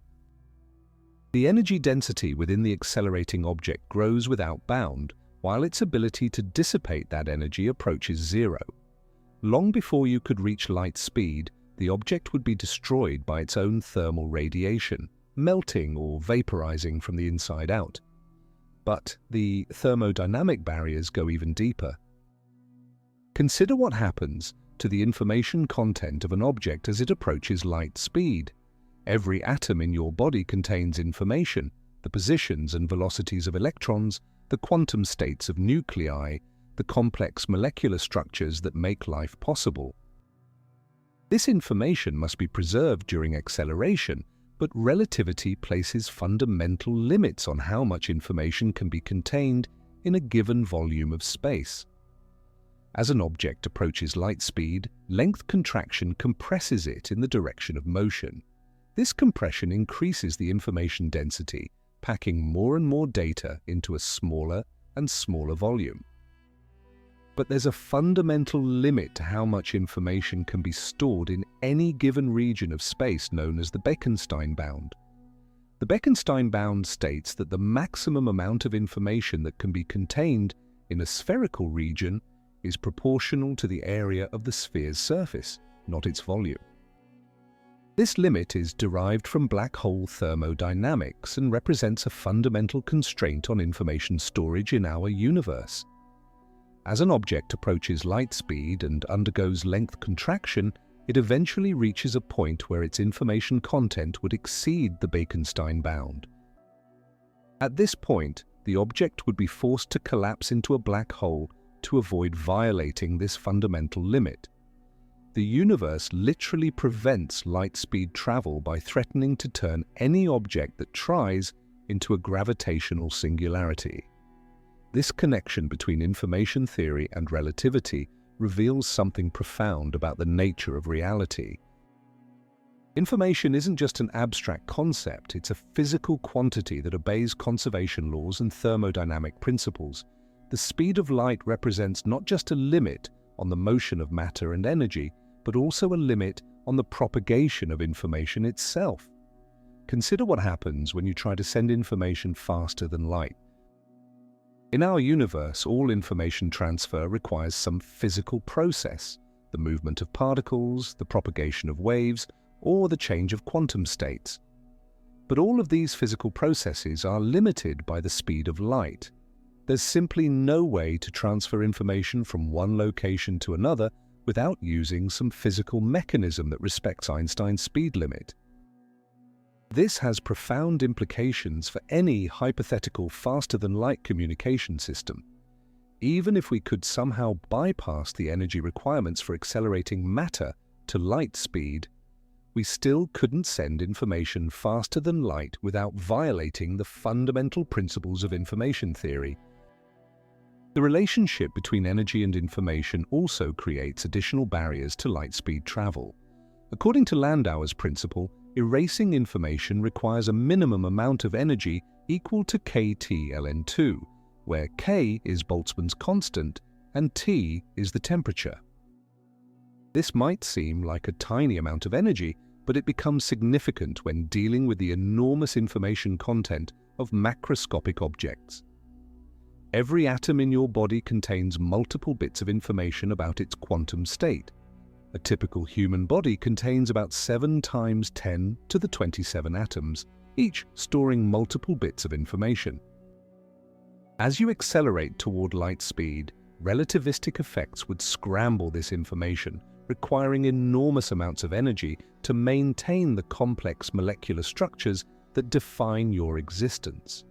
The energy density within the accelerating object grows without bound, while its ability to dissipate that energy approaches zero. Long before you could reach light speed, the object would be destroyed by its own thermal radiation, melting or vaporizing from the inside out. But the thermodynamic barriers go even deeper. Consider what happens to the information content of an object as it approaches light speed. Every atom in your body contains information, the positions and velocities of electrons, the quantum states of nuclei, the complex molecular structures that make life possible. This information must be preserved during acceleration, but relativity places fundamental limits on how much information can be contained in a given volume of space. As an object approaches light speed, length contraction compresses it in the direction of motion. This compression increases the information density, packing more and more data into a smaller and smaller volume. But there's a fundamental limit to how much information can be stored in any given region of space known as the Bekenstein bound. The Bekenstein bound states that the maximum amount of information that can be contained in a spherical region is proportional to the area of the sphere's surface, not its volume. This limit is derived from black hole thermodynamics and represents a fundamental constraint on information storage in our universe. As an object approaches light speed and undergoes length contraction, it eventually reaches a point where its information content would exceed the Bekenstein bound. At this point, the object would be forced to collapse into a black hole to avoid violating this fundamental limit. The universe literally prevents light speed travel by threatening to turn any object that tries into a gravitational singularity. This connection between information theory and relativity reveals something profound about the nature of reality. Information isn't just an abstract concept, it's a physical quantity that obeys conservation laws and thermodynamic principles. The speed of light represents not just a limit on the motion of matter and energy, but also a limit on the propagation of information itself. Consider what happens when you try to send information faster than light. In our universe, all information transfer requires some physical process, the movement of particles, the propagation of waves, or the change of quantum states. But all of these physical processes are limited by the speed of light. There's simply no way to transfer information from one location to another without using some physical mechanism that respects Einstein's speed limit. This has profound implications for any hypothetical faster-than-light communication system. Even if we could somehow bypass the energy requirements for accelerating matter to light speed, we still couldn't send information faster than light without violating the fundamental principles of information theory. The relationship between energy and information also creates additional barriers to light speed travel. According to Landauer's principle, erasing information requires a minimum amount of energy equal to kT ln 2, where K is Boltzmann's constant and T is the temperature. This might seem like a tiny amount of energy, but it becomes significant when dealing with the enormous information content of macroscopic objects. Every atom in your body contains multiple bits of information about its quantum state. A typical human body contains about 7 times 10 to the 27 atoms, each storing multiple bits of information. As you accelerate toward light speed, relativistic effects would scramble this information, requiring enormous amounts of energy to maintain the complex molecular structures that define your existence.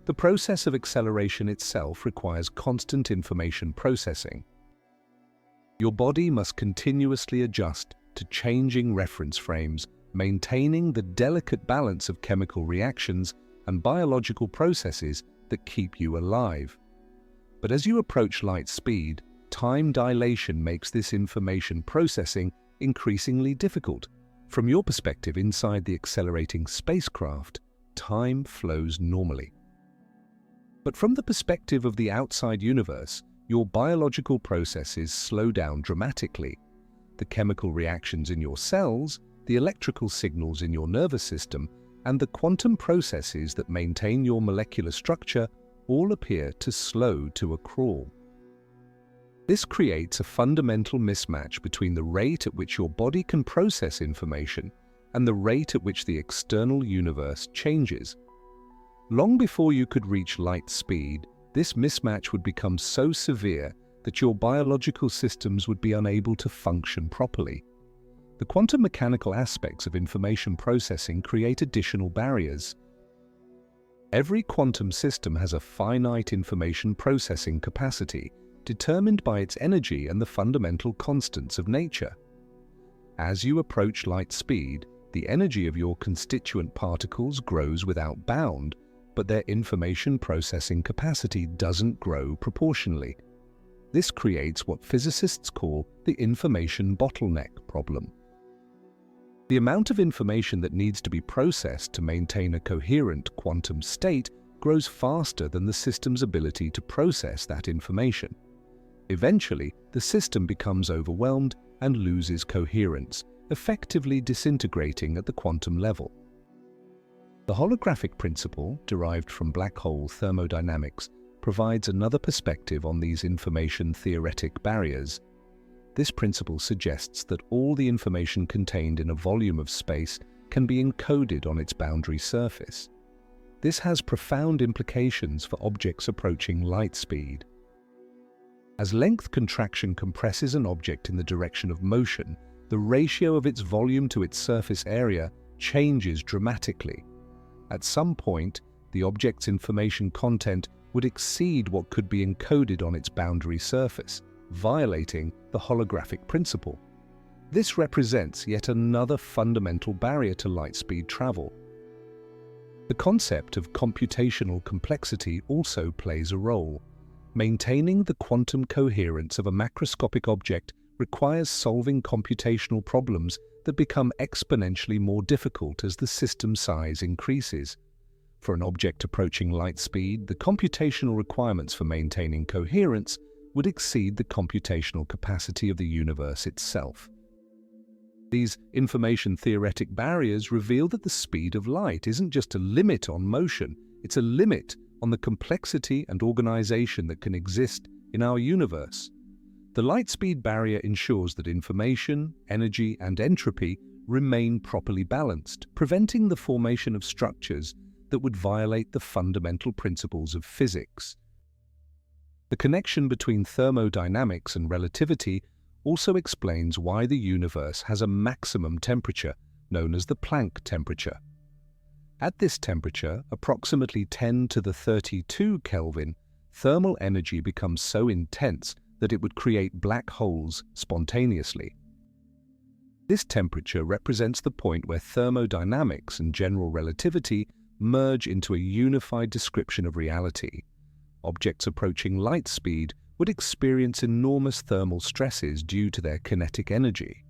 The process of acceleration itself requires constant information processing. Your body must continuously adjust to changing reference frames, maintaining the delicate balance of chemical reactions and biological processes that keep you alive. But as you approach light speed, time dilation makes this information processing increasingly difficult. From your perspective inside the accelerating spacecraft, time flows normally. But from the perspective of the outside universe, your biological processes slow down dramatically. The chemical reactions in your cells, the electrical signals in your nervous system, and the quantum processes that maintain your molecular structure all appear to slow to a crawl. This creates a fundamental mismatch between the rate at which your body can process information and the rate at which the external universe changes. Long before you could reach light speed, this mismatch would become so severe that your biological systems would be unable to function properly. The quantum mechanical aspects of information processing create additional barriers. Every quantum system has a finite information processing capacity, determined by its energy and the fundamental constants of nature. As you approach light speed, the energy of your constituent particles grows without bound, but their information processing capacity doesn't grow proportionally. This creates what physicists call the information bottleneck problem. The amount of information that needs to be processed to maintain a coherent quantum state grows faster than the system's ability to process that information. Eventually, the system becomes overwhelmed and loses coherence, effectively disintegrating at the quantum level. The holographic principle, derived from black hole thermodynamics, provides another perspective on these information-theoretic barriers. This principle suggests that all the information contained in a volume of space can be encoded on its boundary surface. This has profound implications for objects approaching light speed. As length contraction compresses an object in the direction of motion, the ratio of its volume to its surface area changes dramatically. At some point, the object's information content would exceed what could be encoded on its boundary surface, violating the holographic principle. This represents yet another fundamental barrier to light-speed travel. The concept of computational complexity also plays a role. Maintaining the quantum coherence of a macroscopic object requires solving computational problems that become exponentially more difficult as the system size increases. For an object approaching light speed, the computational requirements for maintaining coherence would exceed the computational capacity of the universe itself. These information-theoretic barriers reveal that the speed of light isn't just a limit on motion, it's a limit on the complexity and organization that can exist in our universe. The light-speed barrier ensures that information, energy, and entropy remain properly balanced, preventing the formation of structures that would violate the fundamental principles of physics. The connection between thermodynamics and relativity also explains why the universe has a maximum temperature, known as the Planck temperature. At this temperature, approximately 10 to the 32 Kelvin, thermal energy becomes so intense that it would create black holes spontaneously. This temperature represents the point where thermodynamics and general relativity merge into a unified description of reality. Objects approaching light speed would experience enormous thermal stresses due to their kinetic energy.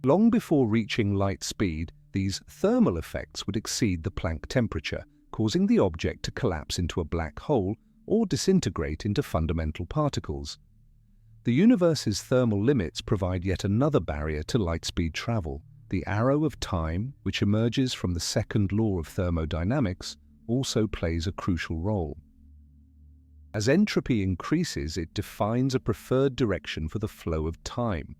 Long before reaching light speed, these thermal effects would exceed the Planck temperature, causing the object to collapse into a black hole or disintegrate into fundamental particles. The universe's thermal limits provide yet another barrier to light-speed travel. The arrow of time, which emerges from the second law of thermodynamics, also plays a crucial role. As entropy increases, it defines a preferred direction for the flow of time.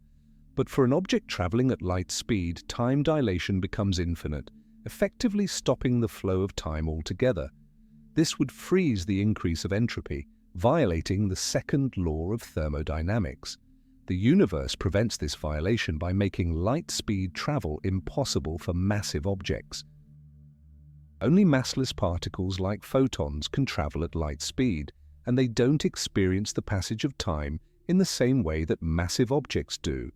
But for an object traveling at light speed, time dilation becomes infinite, effectively stopping the flow of time altogether. This would freeze the increase of entropy, violating the second law of thermodynamics. The universe prevents this violation by making light-speed travel impossible for massive objects. Only massless particles like photons can travel at light speed, and they don't experience the passage of time in the same way that massive objects do.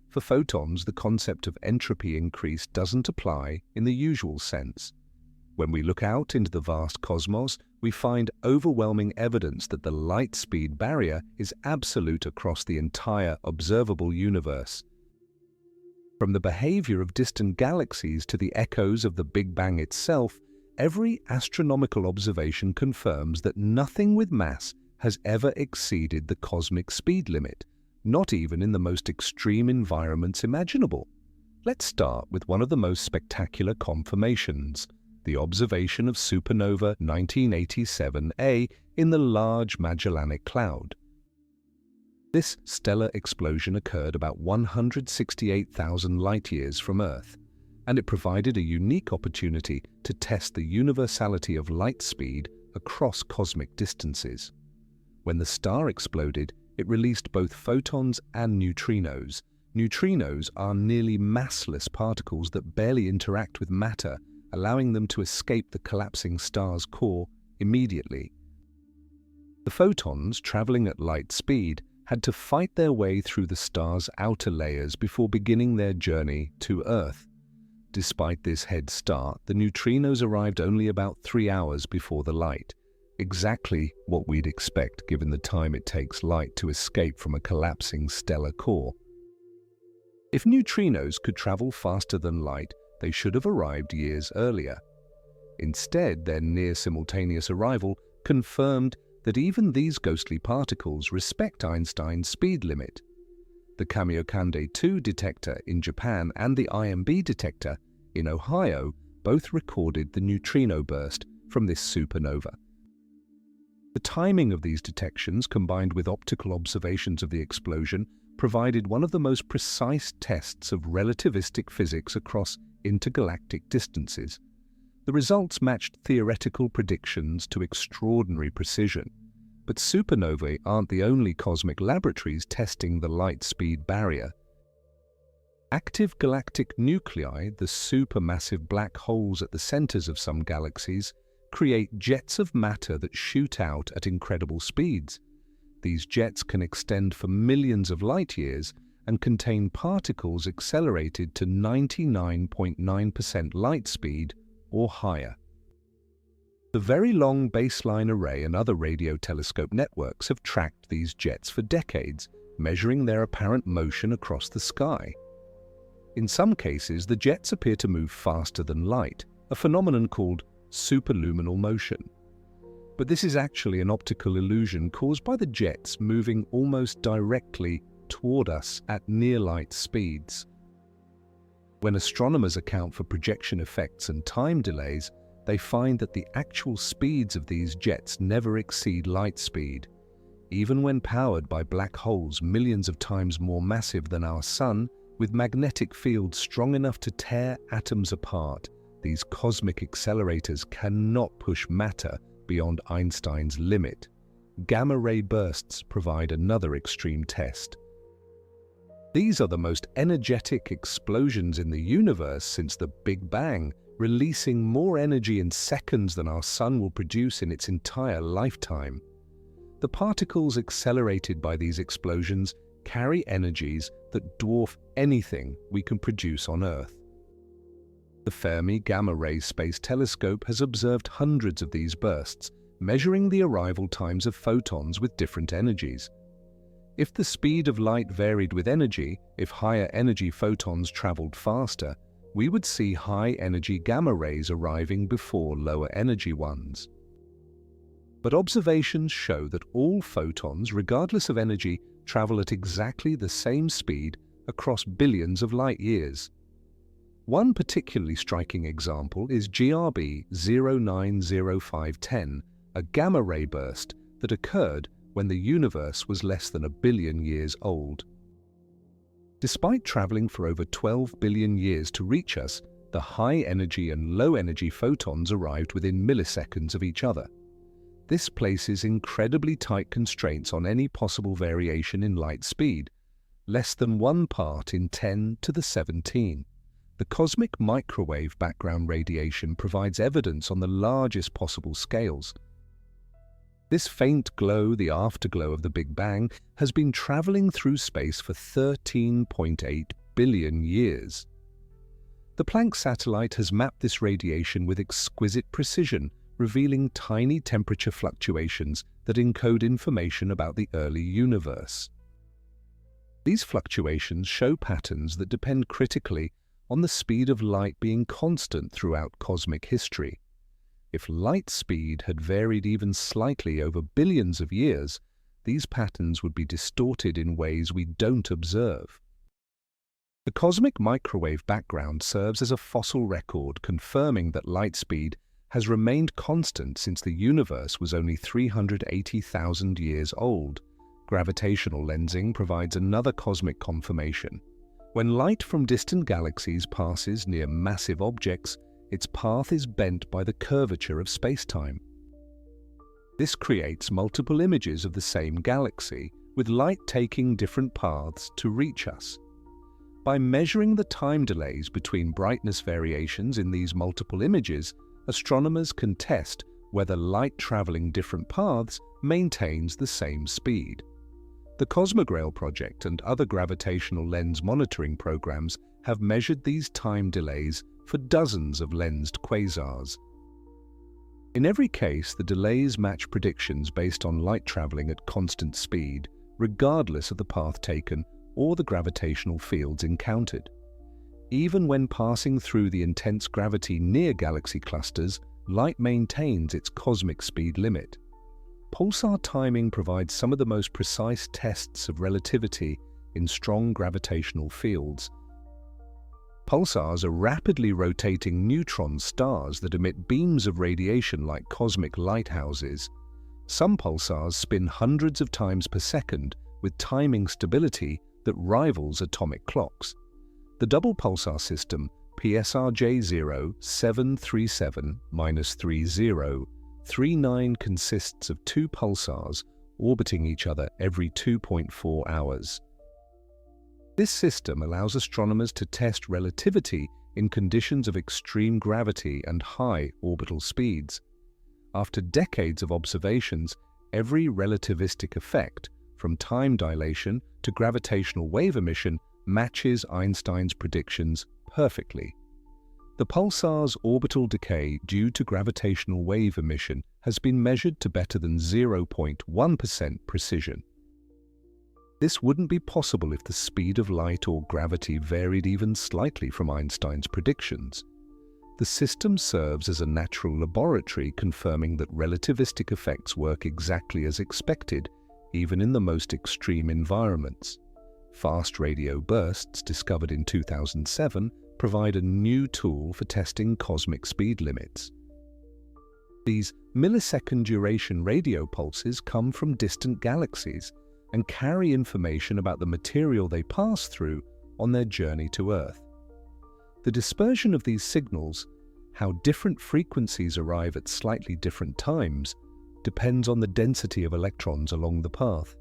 For photons, the concept of entropy increase doesn't apply in the usual sense. When we look out into the vast cosmos, we find overwhelming evidence that the light-speed barrier is absolute across the entire observable universe. From the behavior of distant galaxies to the echoes of the Big Bang itself, every astronomical observation confirms that nothing with mass has ever exceeded the cosmic speed limit, not even in the most extreme environments imaginable. Let's start with one of the most spectacular confirmations, the observation of supernova 1987A in the Large Magellanic Cloud. This stellar explosion occurred about 168,000 light-years from Earth, and it provided a unique opportunity to test the universality of light speed across cosmic distances. When the star exploded, it released both photons and neutrinos. Neutrinos are nearly massless particles that barely interact with matter, allowing them to escape the collapsing star's core immediately. The photons, traveling at light speed, had to fight their way through the star's outer layers before beginning their journey to Earth. Despite this head start, the neutrinos arrived only about 3 hours before the light, exactly what we'd expect given the time it takes light to escape from a collapsing stellar core. If neutrinos could travel faster than light, they should have arrived years earlier. Instead, their near-simultaneous arrival confirmed that even these ghostly particles respect Einstein's speed limit. The Kamiokande 2 detector in Japan and the IMB detector in Ohio both recorded the neutrino burst from this supernova. The timing of these detections, combined with optical observations of the explosion, provided one of the most precise tests of relativistic physics across intergalactic distances. The results matched theoretical predictions to extraordinary precision. But supernovae aren't the only cosmic laboratories testing the light-speed barrier. Active galactic nuclei, the supermassive black holes at the centers of some galaxies, create jets of matter that shoot out at incredible speeds. These jets can extend for millions of light-years and contain particles accelerated to 99.9% light speed or higher. The Very Long Baseline Array and other radio telescope networks have tracked these jets for decades, measuring their apparent motion across the sky. In some cases, the jets appear to move faster than light, a phenomenon called superluminal motion. But this is actually an optical illusion caused by the jets moving almost directly toward us at near-light speeds. When astronomers account for projection effects and time delays, they find that the actual speeds of these jets never exceed light speed. Even when powered by black holes millions of times more massive than our Sun, with magnetic fields strong enough to tear atoms apart, these cosmic accelerators cannot push matter beyond Einstein's limit. Gamma-ray bursts provide another extreme test. These are the most energetic explosions in the universe since the Big Bang, releasing more energy in seconds than our Sun will produce in its entire lifetime. The particles accelerated by these explosions carry energies that dwarf anything we can produce on Earth. The Fermi Gamma-Ray Space Telescope has observed hundreds of these bursts, measuring the arrival times of photons with different energies. If the speed of light varied with energy, if higher energy photons traveled faster, we would see high-energy gamma rays arriving before lower energy ones. But observations show that all photons, regardless of energy, travel at exactly the same speed across billions of light-years. One particularly striking example is GRB 090510, a gamma-ray burst that occurred when the universe was less than 1 billion years old. Despite traveling for over 12 billion years to reach us, the high-energy and low-energy photons arrived within milliseconds of each other. This places incredibly tight constraints on any possible variation in light speed, less than 1 part in 10 to the 17. The cosmic microwave background radiation provides evidence on the largest possible scales. This faint glow, the afterglow of the Big Bang, has been traveling through space for 13.8 billion years. The Planck satellite has mapped this radiation with exquisite precision, revealing tiny temperature fluctuations that encode information about the early universe. These fluctuations show patterns that depend critically on the speed of light being constant throughout cosmic history. If light speed had varied even slightly over billions of years, these patterns would be distorted in ways we don't observe. The cosmic microwave background serves as a fossil record confirming that light speed has remained constant since the universe was only 380,000 years old. Gravitational lensing provides another cosmic confirmation. When light from distant galaxies passes near massive objects, its path is bent by the curvature of spacetime. This creates multiple images of the same galaxy, with light taking different paths to reach us. By measuring the time delays between brightness variations in these multiple images, astronomers can test whether light traveling different paths maintains the same speed. The Cosmograil project and other gravitational lens monitoring programs have measured these time delays for dozens of lensed quasars. In every case, the delays match predictions based on light traveling at constant speed, regardless of the path taken or the gravitational fields encountered. Even when passing through the intense gravity near galaxy clusters, light maintains its cosmic speed limit. Pulsar timing provides some of the most precise tests of relativity in strong gravitational fields. Pulsars are rapidly rotating neutron stars that emit beams of radiation like cosmic lighthouses. Some pulsars spin hundreds of times per second with timing stability that rivals atomic clocks. The double pulsar system PSRJ0737-3039 consists of two pulsars orbiting each other every 2.4 hours. This system allows astronomers to test relativity in conditions of extreme gravity and high orbital speeds. After decades of observations, every relativistic effect, from time dilation to gravitational wave emission, matches Einstein's predictions perfectly. The pulsar's orbital decay due to gravitational wave emission has been measured to better than 0.1% precision. This wouldn't be possible if the speed of light or gravity varied even slightly from Einstein's predictions. The system serves as a natural laboratory, confirming that relativistic effects work exactly as expected, even in the most extreme environments. Fast radio bursts, discovered in 2007, provide a new tool for testing cosmic speed limits. These millisecond duration radio pulses come from distant galaxies and carry information about the material they pass through on their journey to Earth. The dispersion of these signals, how different frequencies arrive at slightly different times, depends on the density of electrons along the path.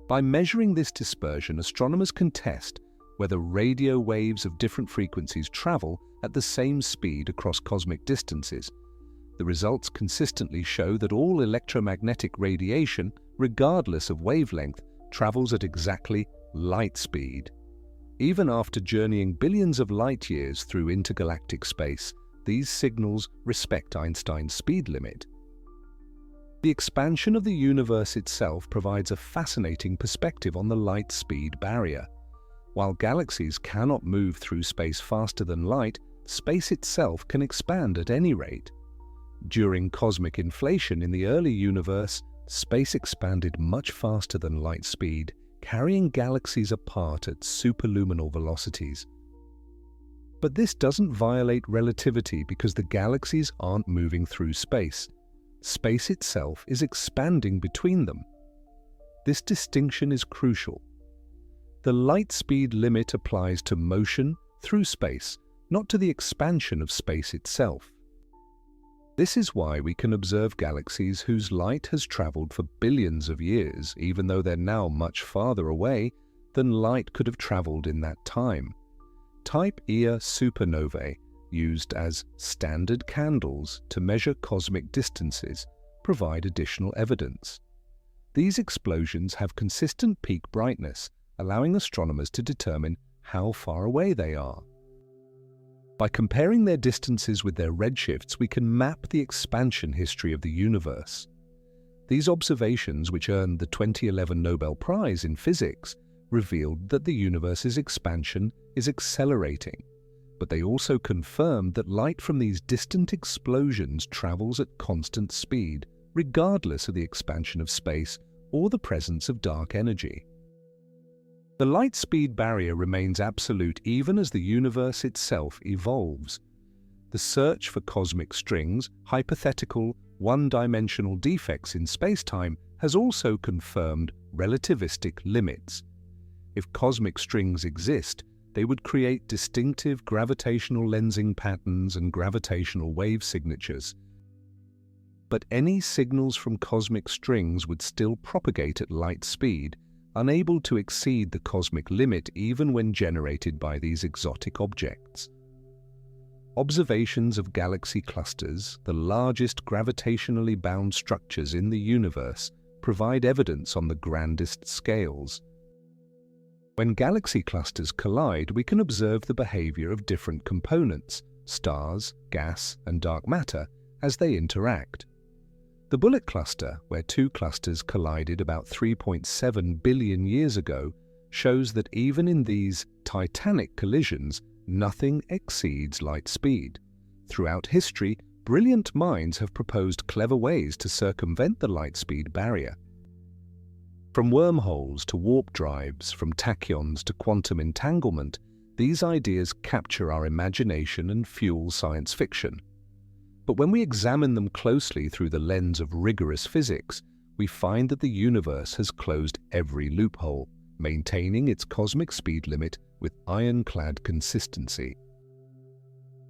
By measuring this dispersion, astronomers can test whether radio waves of different frequencies travel at the same speed across cosmic distances. The results consistently show that all electromagnetic radiation, regardless of wavelength, travels at exactly light speed. Even after journeying billions of light years through intergalactic space, these signals respect Einstein's speed limit. The expansion of the universe itself provides a fascinating perspective on the light-speed barrier. While galaxies cannot move through space faster than light, space itself can expand at any rate. During cosmic inflation in the early universe, space expanded much faster than light speed, carrying galaxies apart at superluminal velocities. But this doesn't violate relativity because the galaxies aren't moving through space. Space itself is expanding between them. This distinction is crucial. The light speed limit applies to motion through space, not to the expansion of space itself. This is why we can observe galaxies whose light has traveled for billions of years, even though they're now much farther away than light could have traveled in that time. Type Ia supernovae, used as standard candles to measure cosmic distances, provide additional evidence. These explosions have consistent peak brightness, allowing astronomers to determine how far away they are. By comparing their distances with their redshifts, we can map the expansion history of the universe. These observations, which earned the 2011 Nobel Prize in Physics, revealed that the universe's expansion is accelerating, but they also confirmed that light from these distant explosions travels at constant speed, regardless of the expansion of space or the presence of dark energy. The light-speed barrier remains absolute even as the universe itself evolves. The search for cosmic strings, hypothetical, one-dimensional defects in spacetime, has also confirmed relativistic limits. If cosmic strings exist, they would create distinctive gravitational lensing patterns and gravitational wave signatures. But any signals from cosmic strings would still propagate at light speed, unable to exceed the cosmic limit even when generated by these exotic objects. Observations of galaxy clusters, the largest gravitationally bound structures in the universe, provide evidence on the grandest scales. When galaxy clusters collide, we can observe the behavior of different components, stars, gas, and dark matter, as they interact. The Bullet cluster, where two clusters collided about 3.7 billion years ago, shows that even in these titanic collisions, nothing exceeds light speed. Throughout history, brilliant minds have proposed clever ways to circumvent the light speed barrier. From wormholes to warp drives, from tachyons to quantum entanglement, these ideas capture our imagination and fuel science fiction. But when we examine them closely through the lens of rigorous physics, we find that the universe has closed every loophole, maintaining its cosmic speed limit with ironclad consistency.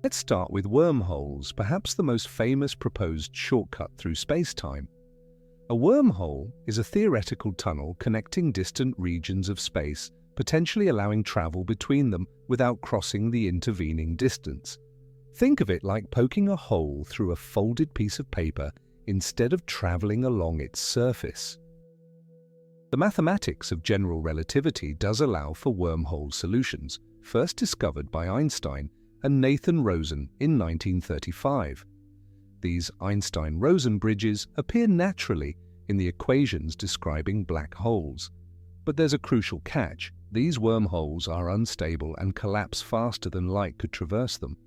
Let's start with wormholes, perhaps the most famous proposed shortcut through spacetime. A wormhole is a theoretical tunnel connecting distant regions of space, potentially allowing travel between them without crossing the intervening distance. Think of it like poking a hole through a folded piece of paper instead of traveling along its surface. The mathematics of general relativity does allow for wormhole solutions, first discovered by Einstein and Nathan Rosen in 1935. These Einstein-Rosen bridges appear naturally in the equations describing black holes. But there's a crucial catch. These wormholes are unstable and collapse faster than light could traverse them.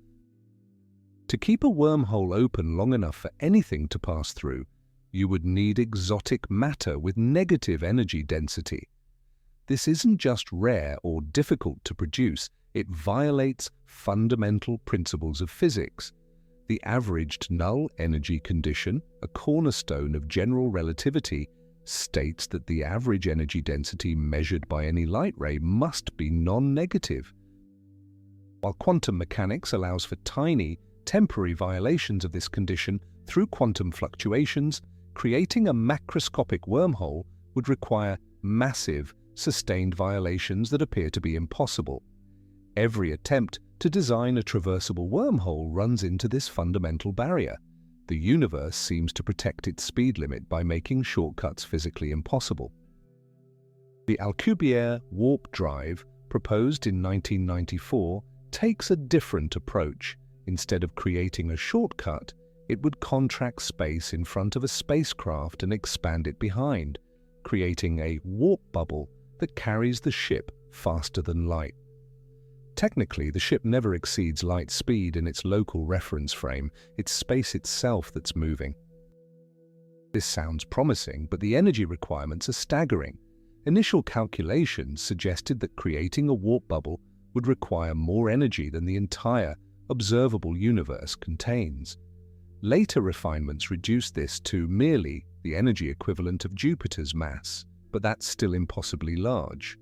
To keep a wormhole open long enough for anything to pass through, you would need exotic matter with negative energy density. This isn't just rare or difficult to produce, it violates fundamental principles of physics. The averaged null energy condition, a cornerstone of general relativity, states that the average energy density measured by any light ray must be non-negative. While quantum mechanics allows for tiny, temporary violations of this condition through quantum fluctuations, creating a macroscopic wormhole would require massive, sustained violations that appear to be impossible. Every attempt to design a traversable wormhole runs into this fundamental barrier. The universe seems to protect its speed limit by making shortcuts physically impossible. The Alcubierre warp drive, proposed in 1994, takes a different approach. Instead of creating a shortcut, it would contract space in front of a spacecraft and expand it behind, creating a warp bubble that carries the ship faster than light. Technically, the ship never exceeds light speed in its local reference frame. It's space itself that's moving. This sounds promising, but the energy requirements are staggering. Initial calculations suggested that creating a warp bubble would require more energy than the entire observable universe contains. Later refinements reduced this to merely the energy equivalent of Jupiter's mass, but that's still impossibly large.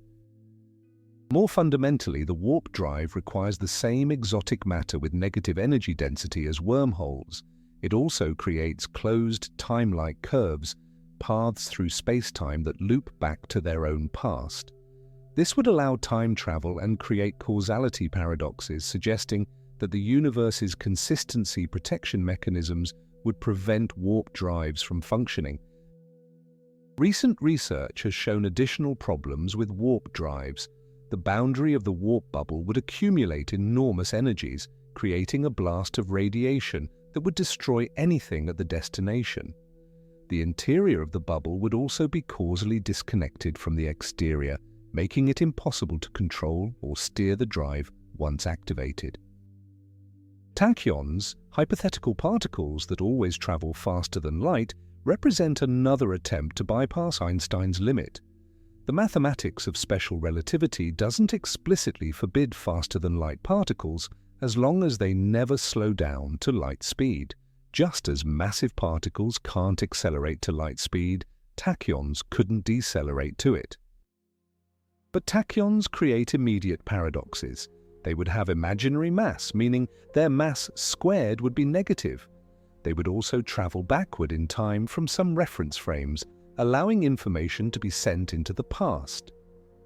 More fundamentally, the warp drive requires the same exotic matter with negative energy density as wormholes. It also creates closed time-like curves, paths through spacetime that loop back to their own past. This would allow time travel and create causality paradoxes, suggesting that the universe's consistency protection mechanisms would prevent warp drives from functioning. Recent research has shown additional problems with warp drives. The boundary of the warp bubble would accumulate enormous energies, creating a blast of radiation that would destroy anything at the destination. The interior of the bubble would also be causally disconnected from the exterior, making it impossible to control or steer the drive once activated. Tachyons, hypothetical particles that always travel faster than light, represent another attempt to bypass Einstein's limit. The mathematics of special relativity doesn't explicitly forbid faster-than-light particles as long as they never slow down to light speed. Just as massive particles can't accelerate to light speed, tachyons couldn't decelerate to it. But tachyons create immediate paradoxes. They would have imaginary mass, meaning their mass squared would be negative. They would also travel backward in time from some reference frames, allowing information to be sent into the past.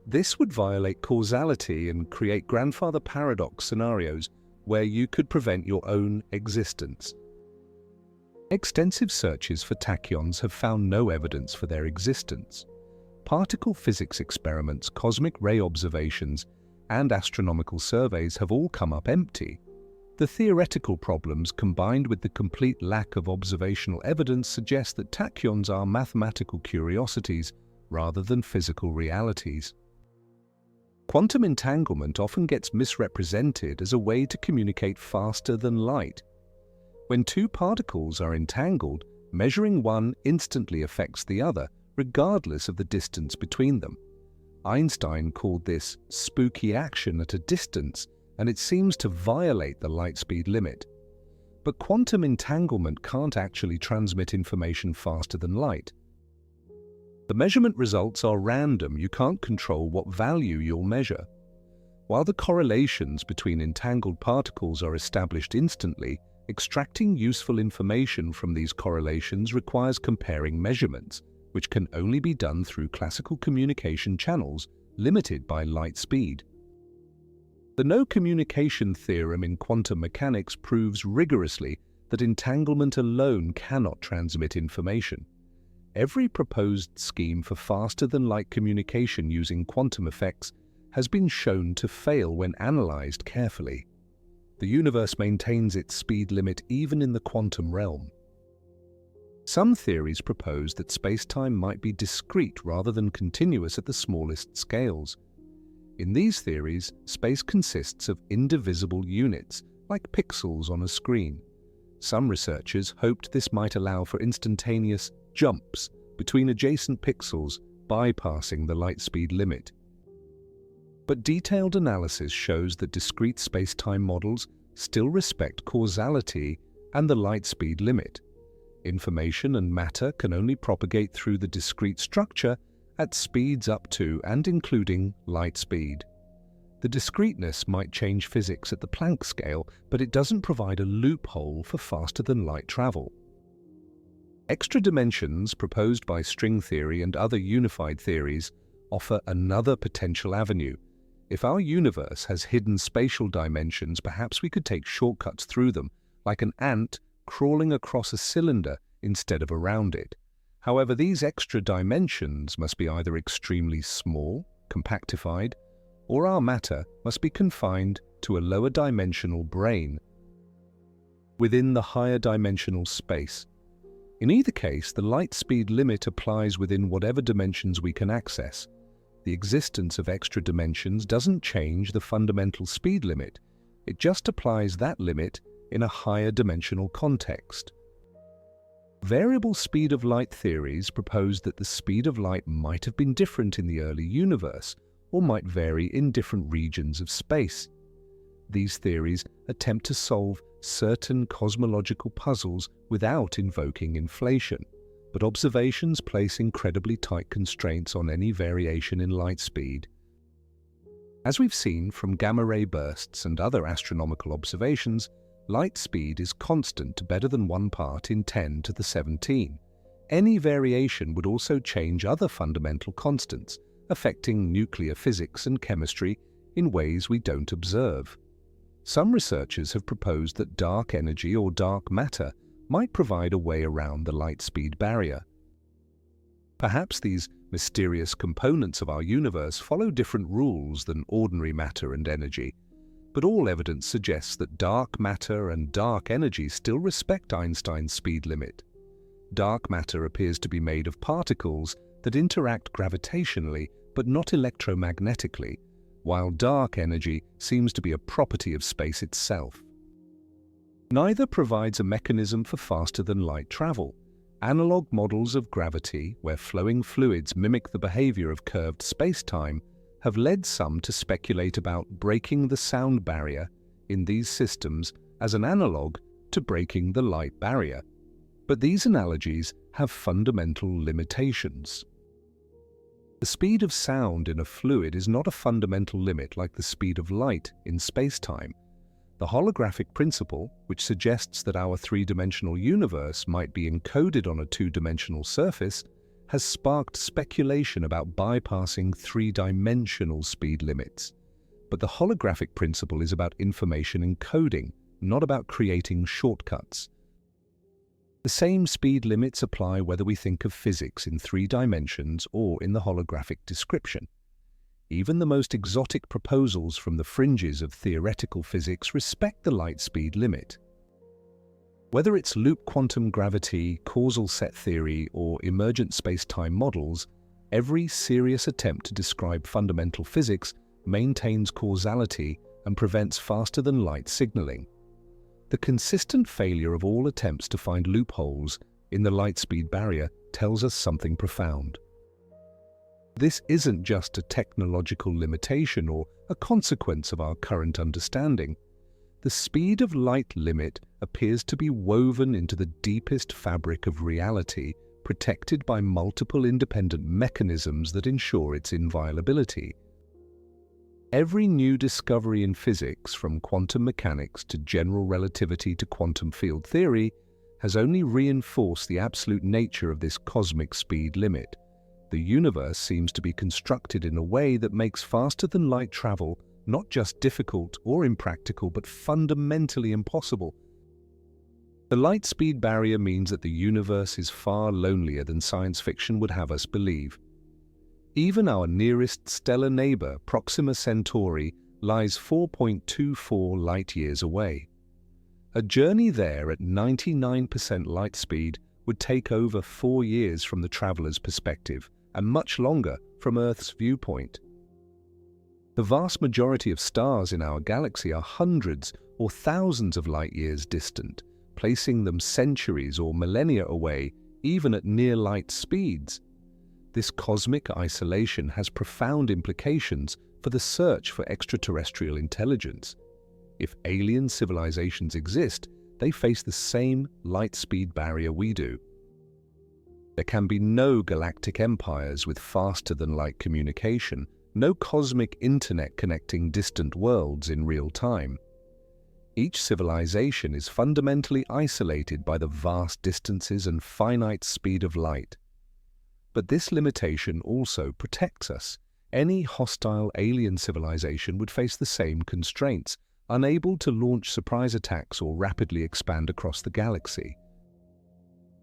This would violate causality and create grandfather paradox scenarios where you could prevent your own existence. Extensive searches for tachyons have found no evidence for their existence. Particle physics experiments, cosmic ray observations, and astronomical surveys have all come up empty. The theoretical problems combined with the complete lack of observational evidence suggest that tachyons are mathematical curiosities rather than physical realities. Quantum entanglement often gets misrepresented as a way to communicate faster than light. When two particles are entangled, measuring one instantly affects the other, regardless of the distance between them. Einstein called this spooky action at a distance, and it seems to violate the light speed limit. But quantum entanglement can't actually transmit information faster than light. The measurement results are random. You can't control what value you'll measure. While the correlations between entangled particles are established instantly, extracting useful information from these correlations requires comparing measurements, which can only be done through classical communication channels limited by light speed. The no-communication theorem in quantum mechanics proves rigorously that entanglement alone cannot transmit information. Every proposed scheme for faster-than-light communication using quantum effects has been shown to fail when analyzed carefully. The universe maintains its speed limit even in the quantum realm. Some theories propose that spacetime might be discrete rather than continuous at the smallest scales. In these theories, space consists of indivisible units, like pixels on a screen. Some researchers hoped this might allow for instantaneous jumps between adjacent pixels, bypassing the light speed limit. But detailed analysis shows that discrete spacetime models still respect causality and the light speed limit. Information and matter can only propagate through the discrete structure at speeds up to and including light speed. The discreteness might change physics at the Planck scale, but it doesn't provide a loophole for faster-than-light travel. Extra dimensions proposed by string theory and other unified theories offer another potential avenue. If our universe has hidden spatial dimensions, perhaps we could take shortcuts through them, like an ant crawling across a cylinder instead of around it. However, these extra dimensions must be either extremely small, compactified, or our matter must be confined to a lower dimensional brane within the higher dimensional space. In either case, the light speed limit applies within whatever dimensions we can access. The existence of extra dimensions doesn't change the fundamental speed limit. It just applies that limit in a higher dimensional context. Variable speed of light theories propose that the speed of light might have been different in the early universe, or might vary in different regions of space. These theories attempt to solve certain cosmological puzzles without invoking inflation, but observations place incredibly tight constraints on any variation in light speed. As we've seen from gamma-ray bursts and other astronomical observations, light speed is constant to better than 1 part in 10 to the 17. Any variation would also change other fundamental constants, affecting nuclear physics and chemistry in ways we don't observe. Some researchers have proposed that dark energy or dark matter might provide a way around the light speed barrier. Perhaps these mysterious components of our universe follow different rules than ordinary matter and energy, but all evidence suggests that dark matter and dark energy still respect Einstein's speed limit. Dark matter appears to be made of particles that interact gravitationally but not electromagnetically, while dark energy seems to be a property of space itself. Neither provides a mechanism for faster-than-light travel. Analog models of gravity, where flowing fluids mimic the behavior of curved spacetime, have led some to speculate about breaking the sound barrier in these systems as an analog to breaking the light barrier. But these analogies have fundamental limitations. The speed of sound in a fluid is not a fundamental limit like the speed of light in spacetime. The holographic principle, which suggests that our three-dimensional universe might be encoded on a two-dimensional surface, has sparked speculation about bypassing three-dimensional speed limits. But the holographic principle is about information encoding, not about creating shortcuts. The same speed limits apply whether we think of physics in 3 dimensions or in the holographic description. Even the most exotic proposals from the fringes of theoretical physics respect the light speed limit. Whether it's loop quantum gravity, causal set theory, or emergent space-time models, every serious attempt to describe fundamental physics maintains causality and prevents faster-than-light signaling. The consistent failure of all attempts to find loopholes in the light speed barrier tells us something profound. This isn't just a technological limitation or a consequence of our current understanding. The speed of light limit appears to be woven into the deepest fabric of reality, protected by multiple independent mechanisms that ensure its inviolability. Every new discovery in physics, from quantum mechanics to general relativity to quantum field theory, has only reinforced the absolute nature of this cosmic speed limit. The universe seems to be constructed in a way that makes faster-than-light travel not just difficult or impractical, but fundamentally impossible. The light speed barrier means that the universe is far lonelier than science fiction would have us believe. Even our nearest stellar neighbor, Proxima Centauri, lies 4.24 light-years away. A journey there at 99% light speed would take over 4 years from the traveler's perspective, and much longer from Earth's viewpoint. The vast majority of stars in our galaxy are hundreds or thousands of light-years distant, placing them centuries or millennia away, even at near-light speeds. This cosmic isolation has profound implications for the search for extraterrestrial intelligence. If alien civilizations exist, they face the same light speed barrier we do. There can be no galactic empires with faster-than-light communication, no cosmic internet connecting distant worlds in real time. Each civilization is fundamentally isolated by the vast distances and finite speed of light. But this limitation also protects us. Any hostile alien civilization would face the same constraints, unable to launch surprise attacks or rapidly expand across the galaxy.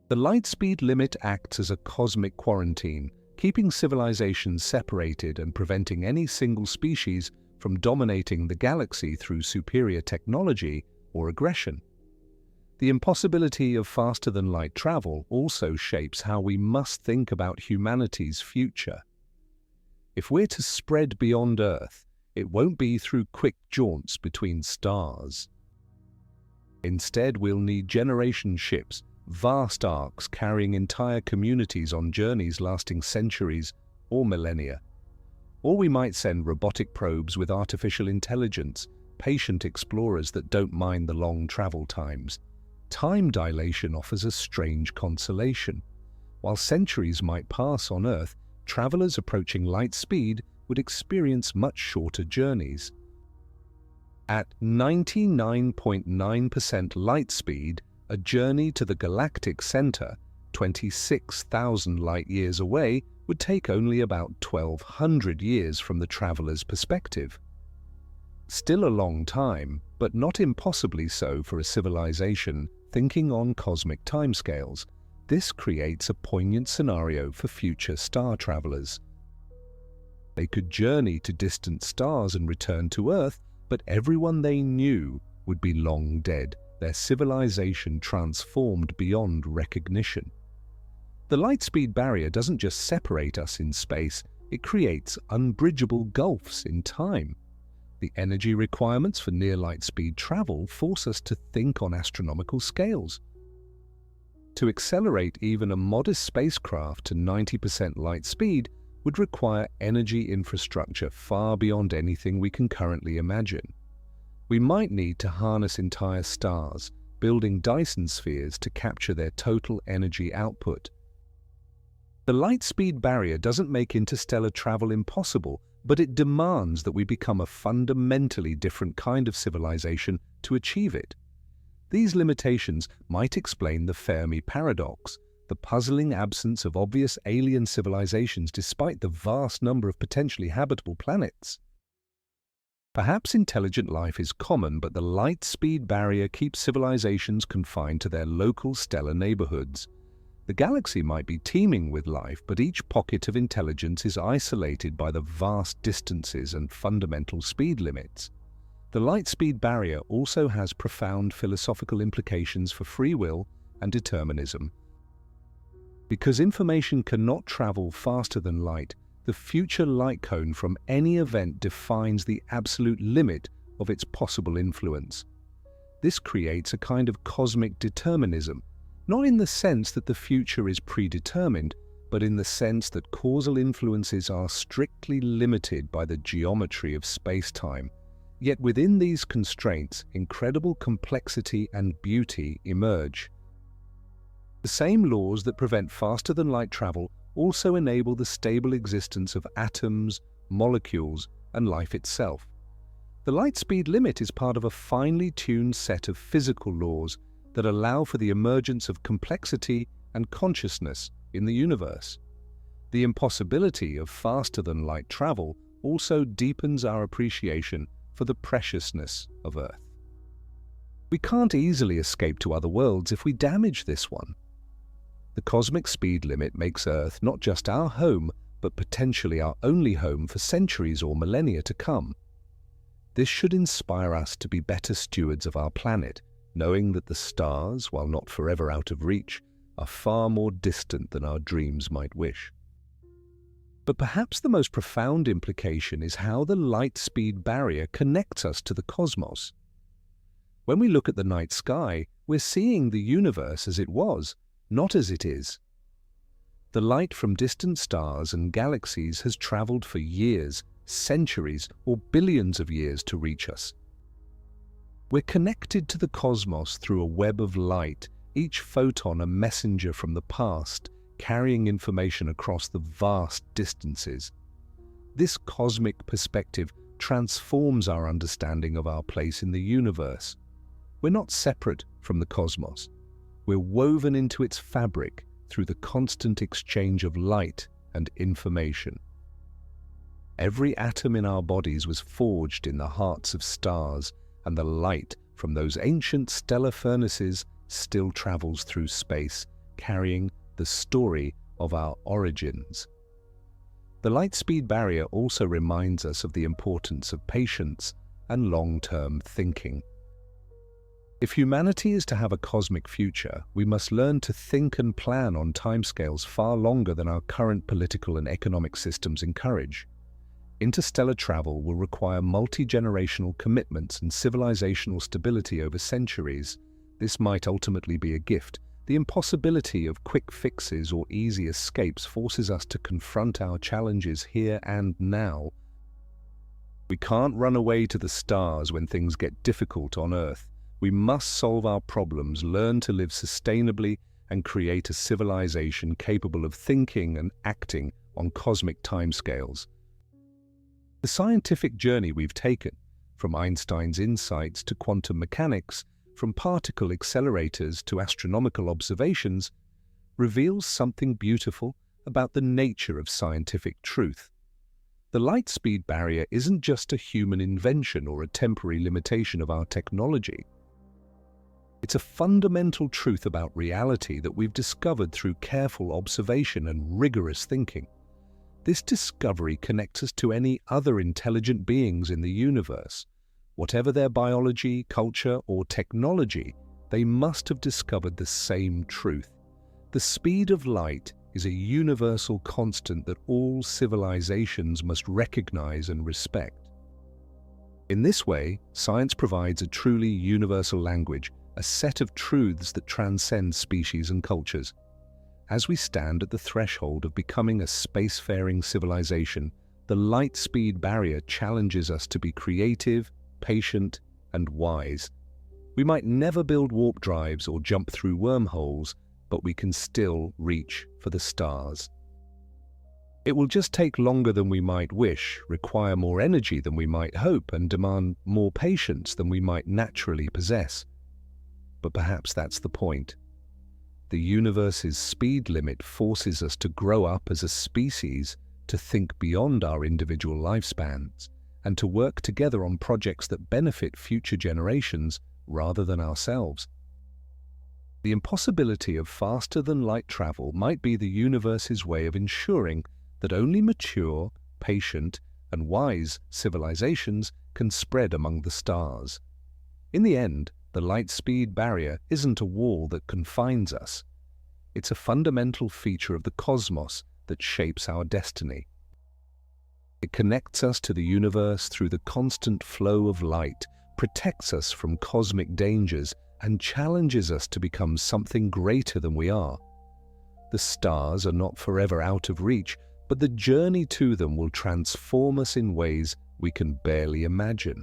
The light speed limit acts as a cosmic quarantine, keeping civilizations separated and preventing any single species from dominating the galaxy through superior technology or aggression. The impossibility of faster-than-light travel also shapes how we must think about humanity's future. If we're to spread beyond Earth, it won't be through quick jaunts between stars. Instead, we'll need generation ships, vast arcs carrying entire communities on journeys lasting centuries or millennia. Or we might send robotic probes with artificial intelligence, patient explorers that don't mind the long travel times. Time dilation offers a strange consolation. While centuries might pass on Earth, travelers approaching light speed would experience much shorter journeys. At 99.9% light speed, a journey to the galactic center, 26,000 light-years away, would take only about 1,200 years from the traveler's perspective. Still a long time, but not impossibly so for a civilization thinking on cosmic timescales. This creates a poignant scenario for future star travelers. They could journey to distant stars and return to Earth, but everyone they knew would be long dead, their civilization transformed beyond recognition. The light speed barrier doesn't just separate us in space, it creates unbridgeable gulfs in time. The energy requirements for near light speed travel force us to think on astronomical scales. To accelerate even a modest spacecraft to 90% light speed would require energy infrastructure far beyond anything we can currently imagine. We might need to harness entire stars, building Dyson spheres to capture their total energy output. The light speed barrier doesn't make interstellar travel impossible, but it demands that we become a fundamentally different kind of civilization to achieve it. These limitations might explain the Fermi paradox, the puzzling absence of obvious alien civilizations despite the vast number of potentially habitable planets. Perhaps intelligent life is common, but the light speed barrier keeps civilizations confined to their local stellar neighborhoods. The galaxy might be teeming with life, but each pocket of intelligence is isolated by the vast distances and fundamental speed limits. The light speed barrier also has profound philosophical implications for free will and determinism. Because information cannot travel faster than light, the future light cone from any event defines the absolute limit of its possible influence. This creates a kind of cosmic determinism, not in the sense that the future is predetermined, but in the sense that causal influences are strictly limited by the geometry of space-time. Yet within these constraints, incredible complexity and beauty emerge. The same laws that prevent faster-than-light travel also enable the stable existence of atoms, molecules, and life itself. The light speed limit is part of a finely tuned set of physical laws that allow for the emergence of complexity and consciousness in the universe. The impossibility of faster-than-light travel also deepens our appreciation for the preciousness of Earth. We can't easily escape to other worlds if we damage this one. The cosmic speed limit makes Earth not just our home, but potentially our only home for centuries or millennia to come. This should inspire us to be better stewards of our planet, knowing that the stars, while not forever out of reach, are far more distant than our dreams might wish. But perhaps the most profound implication is how the light-speed barrier connects us to the cosmos. When we look at the night sky, we're seeing the universe as it was, not as it is. The light from distant stars and galaxies has traveled for years, centuries, or billions of years to reach us. We're connected to the cosmos through a web of light, each photon a messenger from the past, carrying information across the vast distances. This cosmic perspective transforms our understanding of our place in the universe. We're not separate from the cosmos. We're woven into its fabric through the constant exchange of light and information. Every atom in our bodies was forged in the hearts of stars, and the light from those ancient stellar furnaces still travels through space, carrying the story of our origins. The light-speed barrier also reminds us of the importance of patience and long-term thinking. If humanity is to have a cosmic future, we must learn to think and plan on timescales far longer than our current political and economic systems encourage. Interstellar travel will require multi-generational commitments and civilizational stability over centuries. This might ultimately be a gift. The impossibility of quick fixes or easy escapes forces us to confront our challenges here and now. We can't run away to the stars when things get difficult on Earth. We must solve our problems, learn to live sustainably, and create a civilization capable of thinking and acting on cosmic timescales. The scientific journey we've taken, from Einstein's insights to quantum mechanics, from particle accelerators to astronomical observations, reveals something beautiful about the nature of scientific truth. The light speed barrier isn't just a human invention or a temporary limitation of our technology. It's a fundamental truth about reality that we've discovered through careful observation and rigorous thinking. This discovery connects us to any other intelligent beings in the universe. Whatever their biology, culture, or technology, they must have discovered the same truth. The speed of light is a universal constant that all civilizations must recognize and respect. In this way, science provides a truly universal language, a set of truths that transcend species and cultures. As we stand at the threshold of becoming a spacefaring civilization, the light speed barrier challenges us to be creative, patient, and wise. We might never build warp drives or jump through wormholes, but we can still reach for the stars. It will just take longer than we might wish, require more energy than we might hope, and demand more patience than we might naturally possess. But perhaps that's the point. The universe's speed limit forces us to grow up as a species, to think beyond our individual lifespans, and to work together on projects that benefit future generations rather than ourselves. The impossibility of faster-than-light travel might be the universe's way of ensuring that only mature, patient, and wise civilizations can spread among the stars. In the end, the light-speed barrier isn't a wall that confines us. It's a fundamental feature of the cosmos that shapes our destiny. It connects us to the universe through the constant flow of light, protects us from cosmic dangers, and challenges us to become something greater than we are. The stars are not forever out of reach, but the journey to them will transform us in ways we can barely imagine.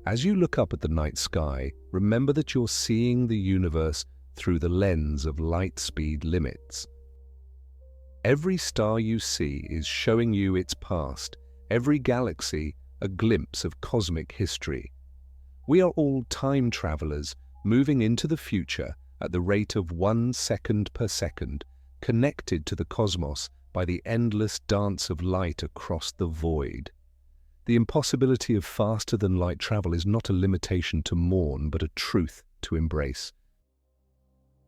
As you look up at the night sky, remember that you're seeing the universe through the lens of light speed limits. Every star you see is showing you its past, every galaxy a glimpse of cosmic history. We are all time travelers moving into the future at the rate of 1 second per second, connected to the cosmos by the endless dance of light across the void. The impossibility of faster-than-light travel is not a limitation to mourn, but a truth to embrace.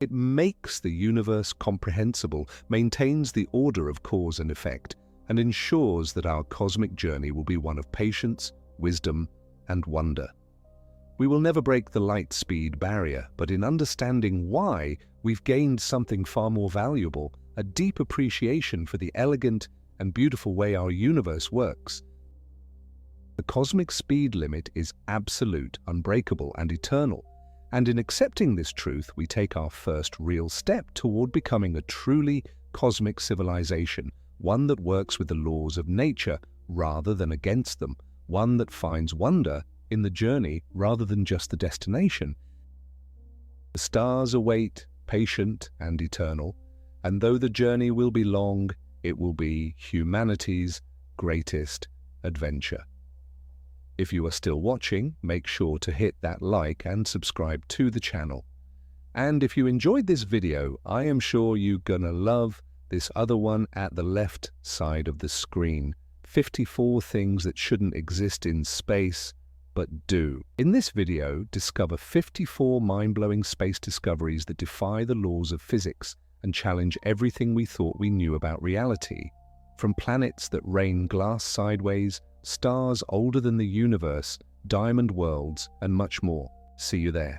It makes the universe comprehensible, maintains the order of cause and effect, and ensures that our cosmic journey will be one of patience, wisdom, and wonder. We will never break the light speed barrier, but in understanding why, we've gained something far more valuable, a deep appreciation for the elegant and beautiful way our universe works. The cosmic speed limit is absolute, unbreakable, and eternal, and in accepting this truth, we take our first real step toward becoming a truly cosmic civilization, one that works with the laws of nature rather than against them, one that finds wonder in the journey rather than just the destination. The stars await, patient and eternal, and though the journey will be long, it will be humanity's greatest adventure. If you are still watching, make sure to hit that like and subscribe to the channel. And if you enjoyed this video, I am sure you're gonna love this other one at the left side of the screen. 54 things that shouldn't exist in space, but do. In this video, discover 54 mind-blowing space discoveries that defy the laws of physics and challenge everything we thought we knew about reality. From planets that rain glass sideways, stars older than the universe, diamond worlds, and much more. See you there.